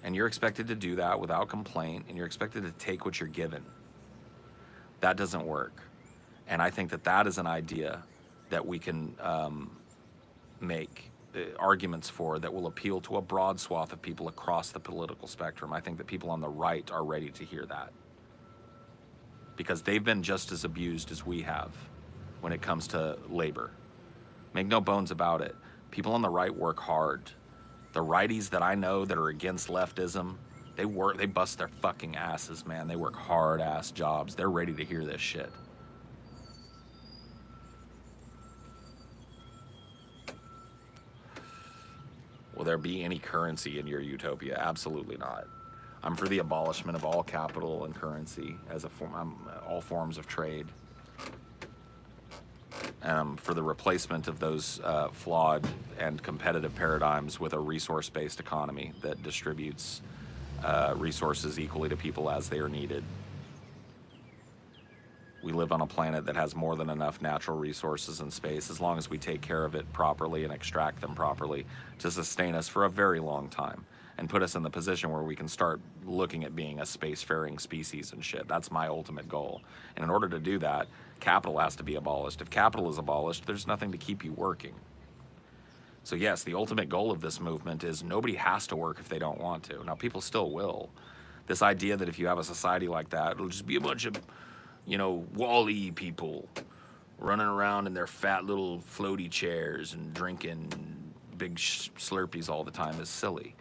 And you're expected to do that without complaint, and you're expected to take what you're given. That doesn't work. And I think that that is an idea that we can make arguments for that will appeal to a broad swath of people across the political spectrum. I think that people on the right are ready to hear that, because they've been just as abused as we have when it comes to labor. Make no bones about it. People on the right work hard. The righties that I know that are against leftism, they bust their fucking asses, man. They work hard ass jobs. They're ready to hear this shit. Will there be any currency in your utopia? Absolutely not. I'm for the abolishment of all capital and currency as a form, all forms of trade. For the replacement of those flawed and competitive paradigms with a resource-based economy that distributes resources equally to people as they are needed. We live on a planet that has more than enough natural resources and space, as long as we take care of it properly and extract them properly, to sustain us for a very long time and put us in the position where we can start looking at being a spacefaring species and shit. That's my ultimate goal. And in order to do that, capital has to be abolished. If capital is abolished, there's nothing to keep you working. So yes, the ultimate goal of this movement is nobody has to work if they don't want to. Now people still will. This idea that if you have a society like that, it'll just be a bunch of, Wall-E people running around in their fat little floaty chairs and drinking big Slurpees all the time is silly.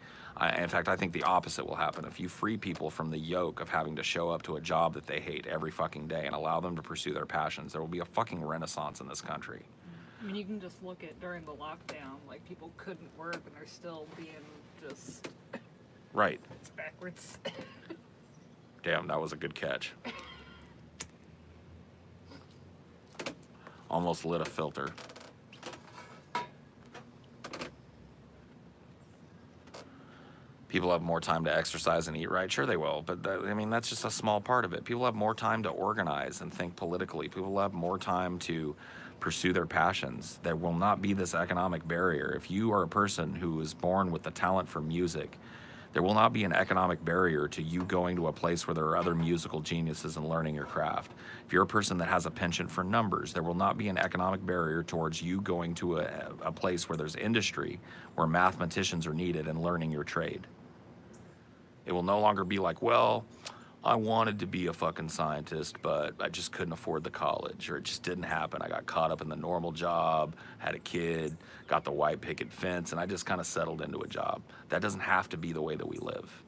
In fact, I think the opposite will happen. If you free people from the yoke of having to show up to a job that they hate every fucking day and allow them to pursue their passions, there will be a fucking renaissance in this country. I mean, you can just look at during the lockdown, like people couldn't work and they're still being just Right. it's backwards. Damn, that was a good catch. Almost lit a filter. People have more time to exercise and eat right. Sure they will, but that's just a small part of it. People have more time to organize and think politically. People have more time to pursue their passions. There will not be this economic barrier. If you are a person who is born with the talent for music, there will not be an economic barrier to you going to a place where there are other musical geniuses and learning your craft. If you're a person that has a penchant for numbers, there will not be an economic barrier towards you going to a place where there's industry, where mathematicians are needed and learning your trade. It will no longer be like, well, I wanted to be a fucking scientist, but I just couldn't afford the college, or it just didn't happen. I got caught up in the normal job, had a kid, got the white picket fence, and I just kind of settled into a job. That doesn't have to be the way that we live.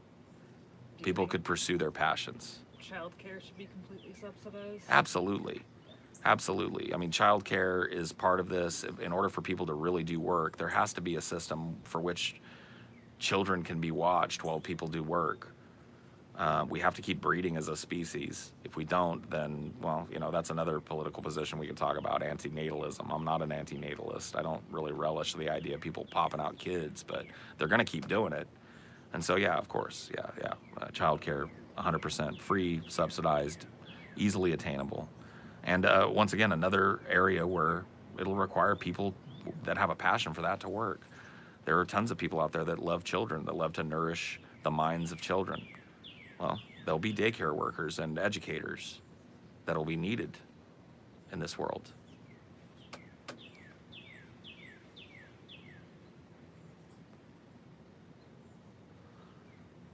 People could pursue their passions. Childcare should be completely subsidized. Absolutely. Absolutely. I mean, childcare is part of this. In order for people to really do work, there has to be a system for which children can be watched while people do work. We have to keep breeding as a species. If we don't, then, well, that's another political position we could talk about, antinatalism. I'm not an antinatalist. I don't really relish the idea of people popping out kids, but they're going to keep doing it. And so, yeah, of course, yeah. Childcare, 100% free, subsidized, easily attainable. And once again, another area where it'll require people that have a passion for that to work. There are tons of people out there that love children, that love to nourish the minds of children. Well, there'll be daycare workers and educators that'll be needed in this world.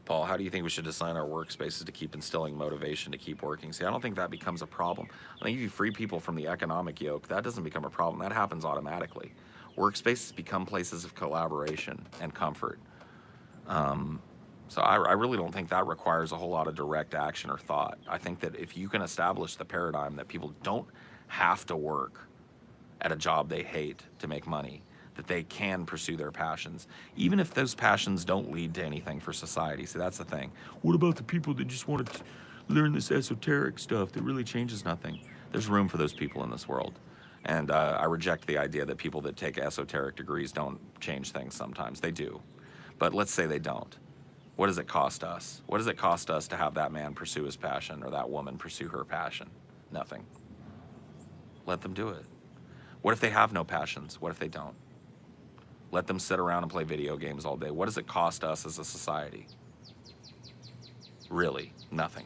Paul, how do you think we should design our workspaces to keep instilling motivation to keep working? See, I don't think that becomes a problem. I think if you free people from the economic yoke, that doesn't become a problem. That happens automatically. Workspaces become places of collaboration and comfort. So I really don't think that requires a whole lot of direct action or thought. I think that if you can establish the paradigm that people don't have to work at a job they hate to make money, that they can pursue their passions, even if those passions don't lead to anything for society. See, that's the thing. What about the people that just want to learn this esoteric stuff that really changes nothing? There's room for those people in this world. And I reject the idea that people that take esoteric degrees don't change things sometimes. They do. But let's say they don't. What does it cost us? What does it cost us to have that man pursue his passion or that woman pursue her passion? Nothing. Let them do it. What if they have no passions? What if they don't? Let them sit around and play video games all day. What does it cost us as a society? Really, nothing.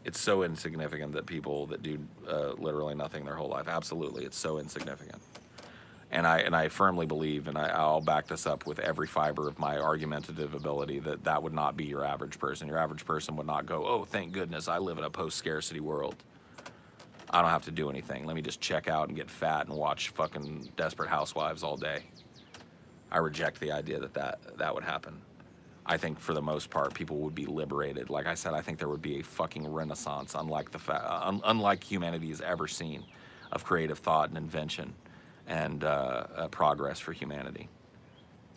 It's so insignificant that people that do literally nothing their whole life. Absolutely, it's so insignificant. And I firmly believe, and I'll back this up with every fiber of my argumentative ability, that would not be your average person. Your average person would not go, oh, thank goodness I live in a post-scarcity world. I don't have to do anything. Let me just check out and get fat and watch fucking Desperate Housewives all day. I reject the idea that would happen. I think for the most part, people would be liberated. Like I said, I think there would be a fucking renaissance, unlike humanity has ever seen, of creative thought and invention and progress for humanity.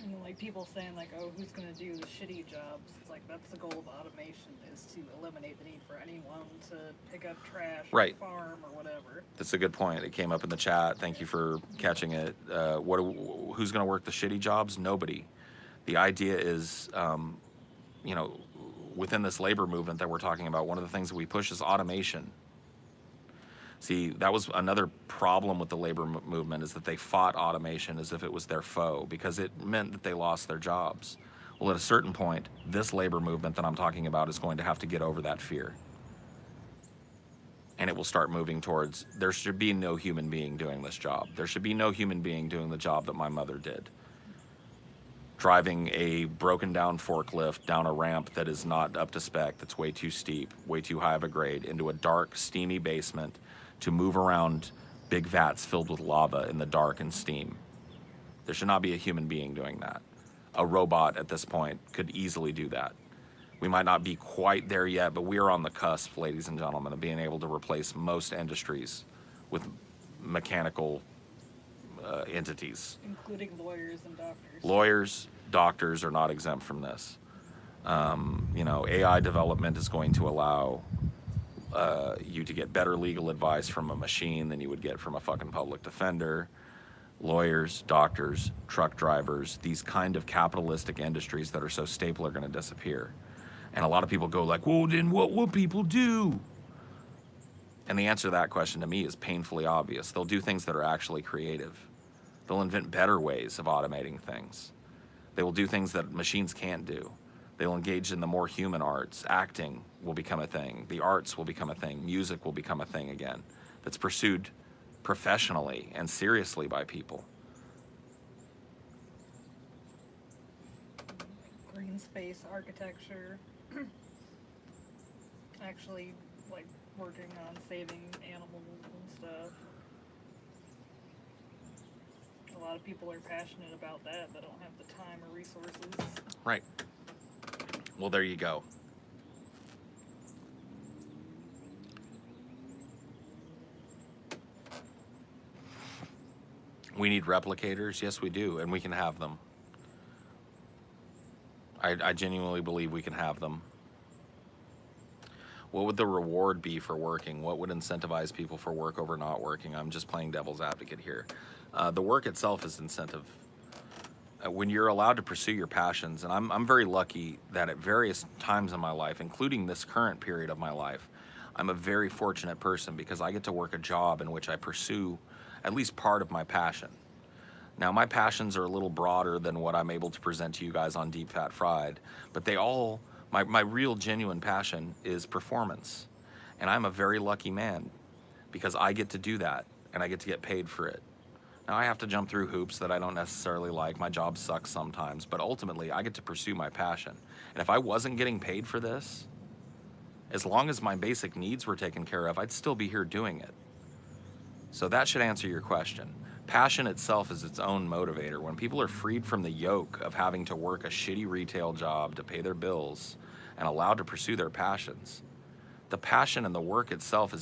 And like people saying like, oh, who's going to do the shitty jobs? It's like that's the goal of automation, is to eliminate the need for anyone to pick up trash or Right. farm or whatever. That's a good point. It came up in the chat. Thank you for catching it. Who's going to work the shitty jobs? Nobody. The idea is, within this labor movement that we're talking about, one of the things that we push is automation. See, that was another problem with the labor movement, is that they fought automation as if it was their foe, because it meant that they lost their jobs. Well, at a certain point, this labor movement that I'm talking about is going to have to get over that fear. And it will start moving towards, there should be no human being doing this job. There should be no human being doing the job that my mother did. Driving a broken down forklift down a ramp that is not up to spec, that's way too steep, way too high of a grade, into a dark, steamy basement to move around big vats filled with lava in the dark and steam. There should not be a human being doing that. A robot at this point could easily do that. We might not be quite there yet, but we are on the cusp, ladies and gentlemen, of being able to replace most industries with mechanical entities. Including lawyers and doctors. Lawyers, doctors are not exempt from this. AI development is going to allow you to get better legal advice from a machine than you would get from a fucking public defender. Lawyers, doctors, truck drivers, these kind of capitalistic industries that are so stable are going to disappear. And a lot of people go like, well, then what will people do? And the answer to that question to me is painfully obvious. They'll do things that are actually creative. They'll invent better ways of automating things. They will do things that machines can't do. They'll engage in the more human arts. Acting will become a thing. The arts will become a thing. Music will become a thing again that's pursued professionally and seriously by people. Green space architecture. Actually, like, working on saving animals and stuff. A lot of people are passionate about that, but don't have the time or resources. Right. Well, there you go. We need replicators. Yes, we do, and we can have them. I genuinely believe we can have them. What would the reward be for working? What would incentivize people for work over not working? I'm just playing devil's advocate here. The work itself is incentive. When you're allowed to pursue your passions, and I'm very lucky that at various times in my life, including this current period of my life, I'm a very fortunate person because I get to work a job in which I pursue at least part of my passion. Now, my passions are a little broader than what I'm able to present to you guys on Deep Fat Fried, but they all, my real genuine passion is performance. And I'm a very lucky man because I get to do that and I get to get paid for it. Now, I have to jump through hoops that I don't necessarily like. My job sucks sometimes, but ultimately I get to pursue my passion. And if I wasn't getting paid for this, as long as my basic needs were taken care of, I'd still be here doing it. So that should answer your question. Passion itself is its own motivator. When people are freed from the yoke of having to work a shitty retail job to pay their bills and allowed to pursue their passions, the passion and the work itself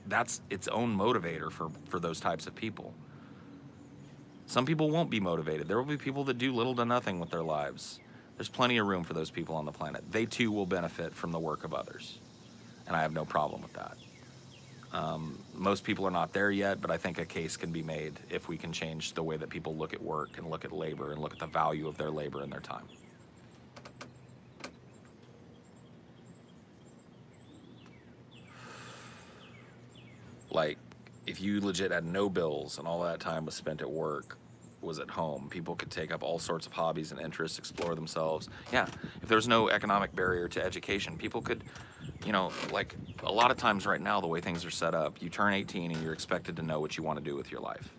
that's its own motivator for those types of people. Some people won't be motivated. There will be people that do little to nothing with their lives. There's plenty of room for those people on the planet. They too will benefit from the work of others. And I have no problem with that. Most people are not there yet, but I think a case can be made if we can change the way that people look at work and look at labor and look at the value of their labor and their time. Like, if you legit had no bills and all that time was spent at work, was at home, people could take up all sorts of hobbies and interests, explore themselves. Yeah, if there's no economic barrier to education, people could, like a lot of times right now, the way things are set up, you turn 18 and you're expected to know what you want to do with your life.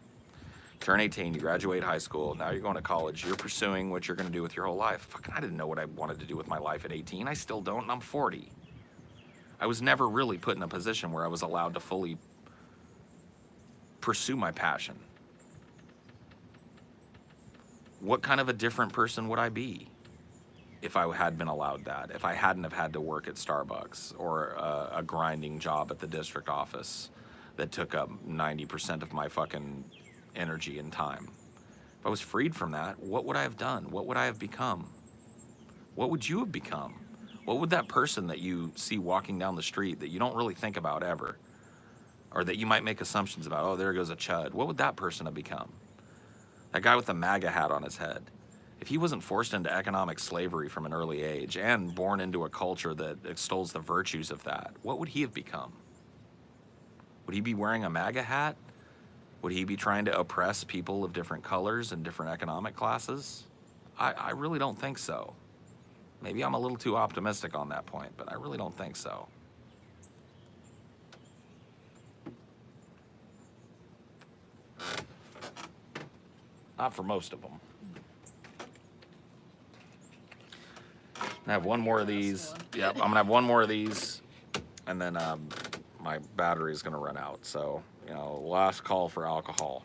Turn 18, you graduate high school, now you're going to college, you're pursuing what you're going to do with your whole life. Fucking, I didn't know what I wanted to do with my life at 18. I still don't, and I'm 40. I was never really put in a position where I was allowed to fully pursue my passion. What kind of a different person would I be if I had been allowed that? If I hadn't have had to work at Starbucks or a grinding job at the district office that took up 90% of my fucking energy and time. If I was freed from that, what would I have done? What would I have become? What would you have become? What would that person that you see walking down the street that you don't really think about ever, or that you might make assumptions about, oh, there goes a chud, what would that person have become? That guy with the MAGA hat on his head. If he wasn't forced into economic slavery from an early age and born into a culture that extols the virtues of that, what would he have become? Would he be wearing a MAGA hat? Would he be trying to oppress people of different colors and different economic classes? I really don't think so. Maybe I'm a little too optimistic on that point, but I really don't think so. Not for most of them. I have one more of these. Yep, I'm gonna have one more of these, and then my battery is gonna run out. So, last call for alcohol.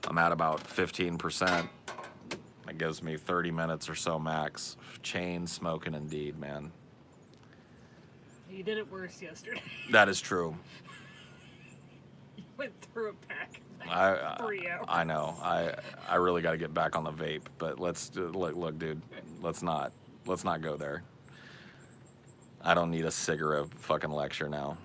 I'm at about 15%. That gives me 30 minutes or so max. Chain smoking indeed, man. You did it worse yesterday. That is true. You went through a pack in I 3 hours. I know. I really got to get back on the vape, but look, dude. Let's not go there. I don't need a cigarette fucking lecture now.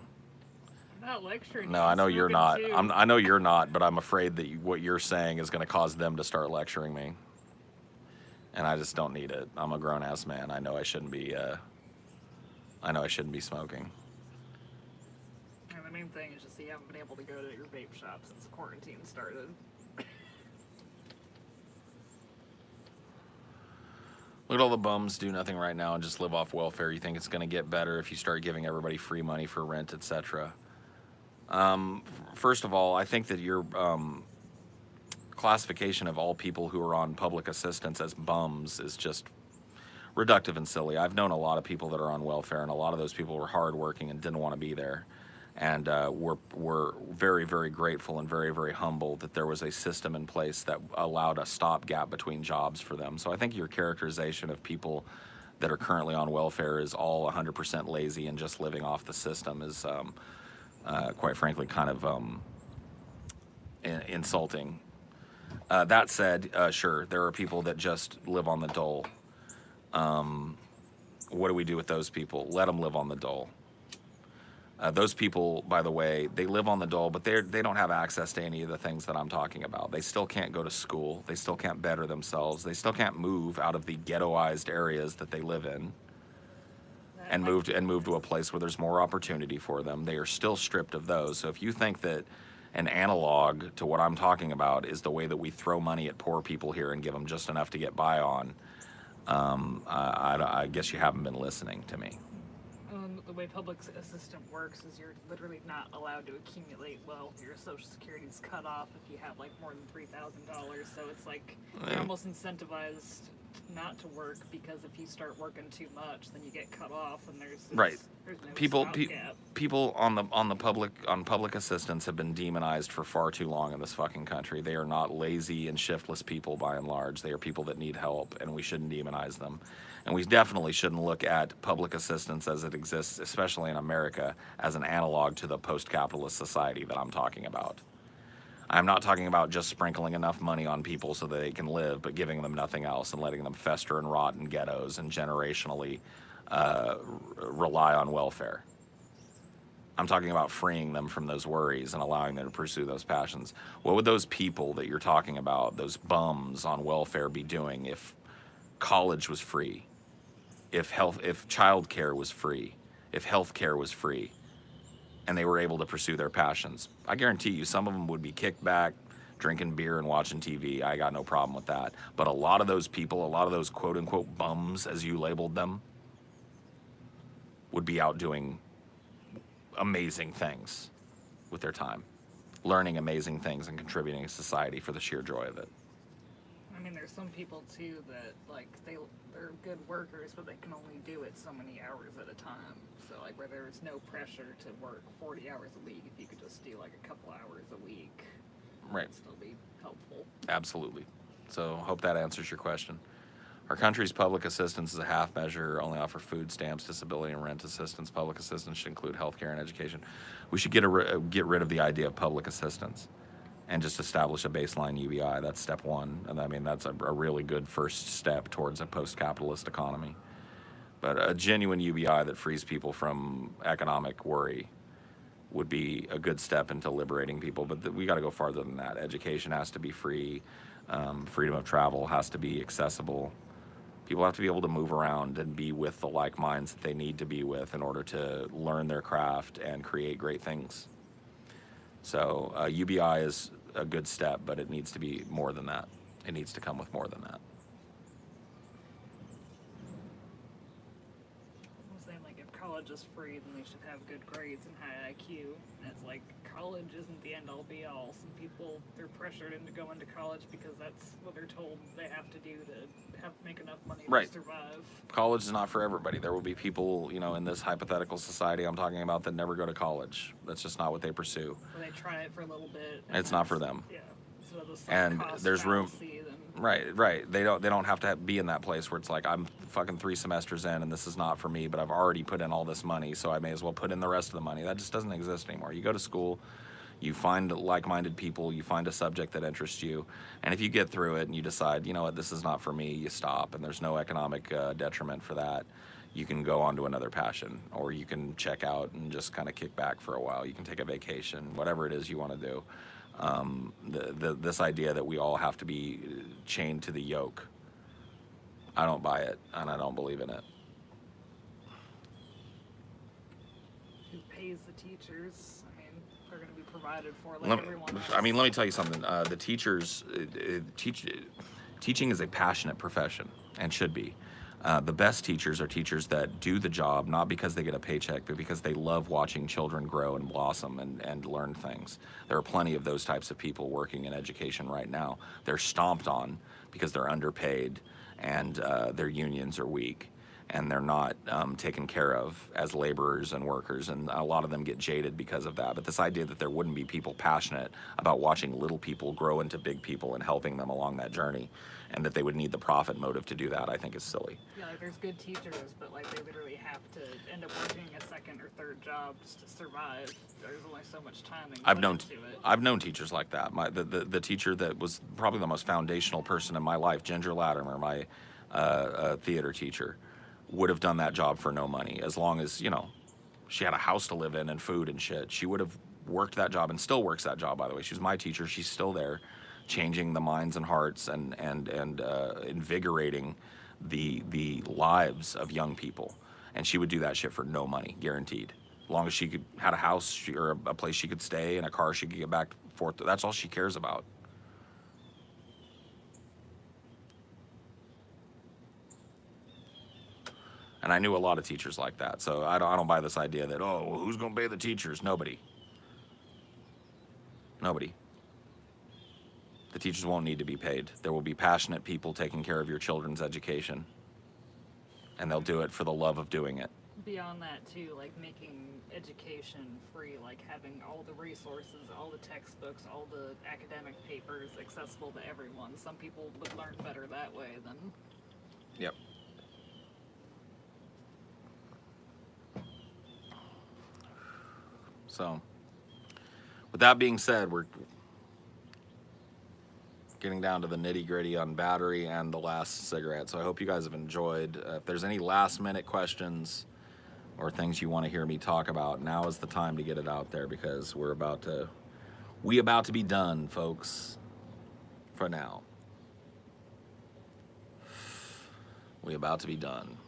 I'm not lecturing. No, I know you're not. Too. I know you're not, but I'm afraid that what you're saying is going to cause them to start lecturing me, and I just don't need it. I'm a grown ass man. I know I shouldn't be. I know I shouldn't be smoking. And the main thing is just you haven't been able to go to your vape shop since the quarantine started. Look at all the bums do nothing right now and just live off welfare. You think it's going to get better if you start giving everybody free money for rent, etc. First of all, I think that your classification of all people who are on public assistance as bums is just reductive and silly. I've known a lot of people that are on welfare, and a lot of those people were hardworking and didn't want to be there. And we're very, very grateful and very, very humble that there was a system in place that allowed a stopgap between jobs for them. So I think your characterization of people that are currently on welfare is all 100% lazy and just living off the system is, quite frankly, kind of insulting. That said, sure, there are people that just live on the dole. What do we do with those people? Let them live on the dole. Those people, by the way, they live on the dole, but they don't have access to any of the things that I'm talking about. They still can't go to school. They still can't better themselves. They still can't move out of the ghettoized areas that they live in and move to a place where there's more opportunity for them. They are still stripped of those. So if you think that an analog to what I'm talking about is the way that we throw money at poor people here and give them just enough to get by on, I guess you haven't been listening to me. The way public assistance works is you're literally not allowed to accumulate wealth. Your Social Security is cut off if you have like more than $3,000. So it's like you're almost incentivized not to work, because if you start working too much, then you get cut off, and there's no people on public assistance have been demonized for far too long in this fucking country. They are not lazy and shiftless people by and large. They are people that need help, and we shouldn't demonize them. And we definitely shouldn't look at public assistance as it exists, especially in America, as an analog to the post-capitalist society that I'm talking about. I'm not talking about just sprinkling enough money on people so that they can live, but giving them nothing else and letting them fester and rot in ghettos and generationally rely on welfare. I'm talking about freeing them from those worries and allowing them to pursue those passions. What would those people that you're talking about, those bums on welfare, be doing if college was free, if childcare was free, if healthcare was free, and they were able to pursue their passions? I guarantee you some of them would be kicked back, drinking beer and watching TV. I got no problem with that. But a lot of those people, a lot of those quote-unquote bums, as you labeled them, would be out doing amazing things with their time, learning amazing things and contributing to society for the sheer joy of it. I mean, there's some people too that like they're good workers, but they can only do it so many hours at a time. So like where there's no pressure to work 40 hours a week, if you could just do like a couple hours a week, right, it'd still be helpful. Absolutely. So hope that answers your question. Our country's public assistance is a half measure, only offer food stamps, disability, and rent assistance. Public assistance should include healthcare and education. We should get rid of the idea of public assistance and just establish a baseline UBI. That's step one. And I mean, that's a really good first step towards a post-capitalist economy. But a genuine UBI that frees people from economic worry would be a good step into liberating people. But we got to go farther than that. Education has to be free. Freedom of travel has to be accessible. People have to be able to move around and be with the like minds that they need to be with in order to learn their craft and create great things. So UBI is a good step, but it needs to be more than that. It needs to come with more than that. I was saying, like, if college is free, then they should have good grades and high IQ. And it's like, college isn't the end all be all. Some people, they're pressured into going to college because that's what they're told they have to do to make enough money Right. to survive. College is not for everybody. There will be people, you know, in this hypothetical society I'm talking about that never go to college. That's just not what they pursue. Or they try it for a little bit. It's not for them. Yeah. So the sunk And cost there's room. fallacy, then Right. They don't have to be in that place where it's like I'm fucking 3 semesters in and this is not for me, but I've already put in all this money, so I may as well put in the rest of the money. That just doesn't exist anymore. You go to school, you find like-minded people, you find a subject that interests you, and if you get through it and you decide, you know what, this is not for me, you stop, and there's no economic detriment for that. You can go on to another passion, or you can check out and just kind of kick back for a while. You can take a vacation, whatever it is you want to do. This idea that we all have to be chained to the yoke, I don't buy it, and I don't believe in it. who pays the teachers? I mean, they're going to be provided for like everyone else. Let me tell you something. The teachers, teaching is a passionate profession and should be. The best teachers are teachers that do the job not because they get a paycheck, but because they love watching children grow and blossom and learn things. There are plenty of those types of people working in education right now. They're stomped on because they're underpaid and their unions are weak and they're not taken care of as laborers and workers, and a lot of them get jaded because of that. But this idea that there wouldn't be people passionate about watching little people grow into big people and helping them along that journey, and that they would need the profit motive to do that, I think is silly. Yeah, like there's good teachers, but like they literally have to end up working a second or third job just to survive. There's only so much time they I've put known into it. I've known teachers like that. The teacher that was probably the most foundational person in my life, Ginger Latimer, my theater teacher, would have done that job for no money, as long as, you know, she had a house to live in and food and shit. She would have worked that job, and still works that job, by the way. She was my teacher. She's still there, changing the minds and hearts and invigorating the lives of young people. And she would do that shit for no money, guaranteed. As long as she had a house or a place she could stay and a car she could get back and forth. That's all she cares about. And I knew a lot of teachers like that. So I don't buy this idea that, oh, well, who's going to pay the teachers? Nobody. Nobody. The teachers won't need to be paid. There will be passionate people taking care of your children's education. And they'll do it for the love of doing it. Beyond that too, like making education free, like having all the resources, all the textbooks, all the academic papers accessible to everyone. Some people would learn better that way than... Yep. So, with that being said, we're getting down to the nitty-gritty on battery and the last cigarette. So I hope you guys have enjoyed. If there's any last-minute questions or things you want to hear me talk about, now is the time to get it out there, because we about to be done, folks. For now, we about to be done.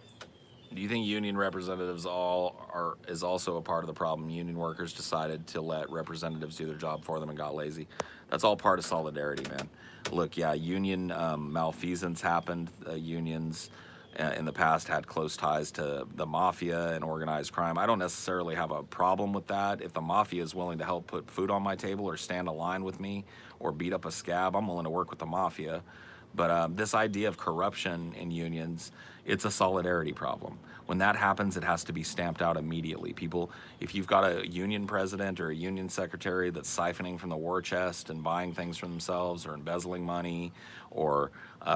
Do you think union representatives is also a part of the problem? Union workers decided to let representatives do their job for them and got lazy. That's all part of solidarity, man. Look, yeah, union malfeasance happened. Unions in the past had close ties to the mafia and organized crime. I don't necessarily have a problem with that. If the mafia is willing to help put food on my table or stand a line with me or beat up a scab, I'm willing to work with the mafia. But this idea of corruption in unions, it's a solidarity problem. When that happens, it has to be stamped out immediately. People, if you've got a union president or a union secretary that's siphoning from the war chest and buying things for themselves or embezzling money or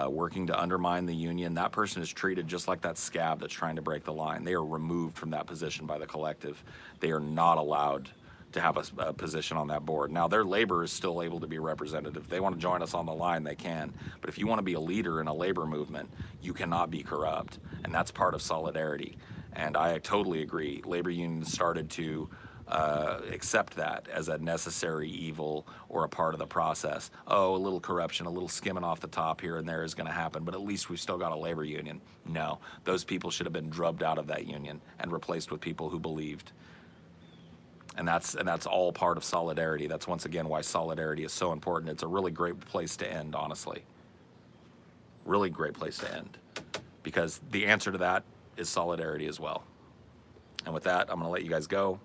working to undermine the union, that person is treated just like that scab that's trying to break the line. They are removed from that position by the collective. They are not allowed to have a position on that board. Now, their labor is still able to be represented. If they want to join us on the line, they can. But if you want to be a leader in a labor movement, you cannot be corrupt. And that's part of solidarity. And I totally agree. Labor unions started to accept that as a necessary evil or a part of the process. Oh, a little corruption, a little skimming off the top here and there is going to happen, but at least we've still got a labor union. No, those people should have been drubbed out of that union and replaced with people who believed. And that's all part of solidarity. That's once again why solidarity is so important. It's a really great place to end, honestly. Really great place to end, because the answer to that is solidarity as well. And with that, I'm going to let you guys go.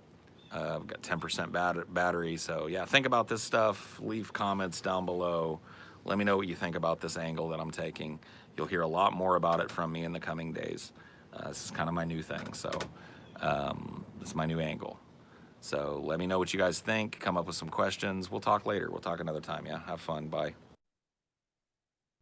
I've got 10% battery, so yeah, think about this stuff. Leave comments down below. Let me know what you think about this angle that I'm taking. You'll hear a lot more about it from me in the coming days. This is kind of my new thing, so this is my new angle. So let me know what you guys think. Come up with some questions. We'll talk later. We'll talk another time. Yeah, have fun. Bye.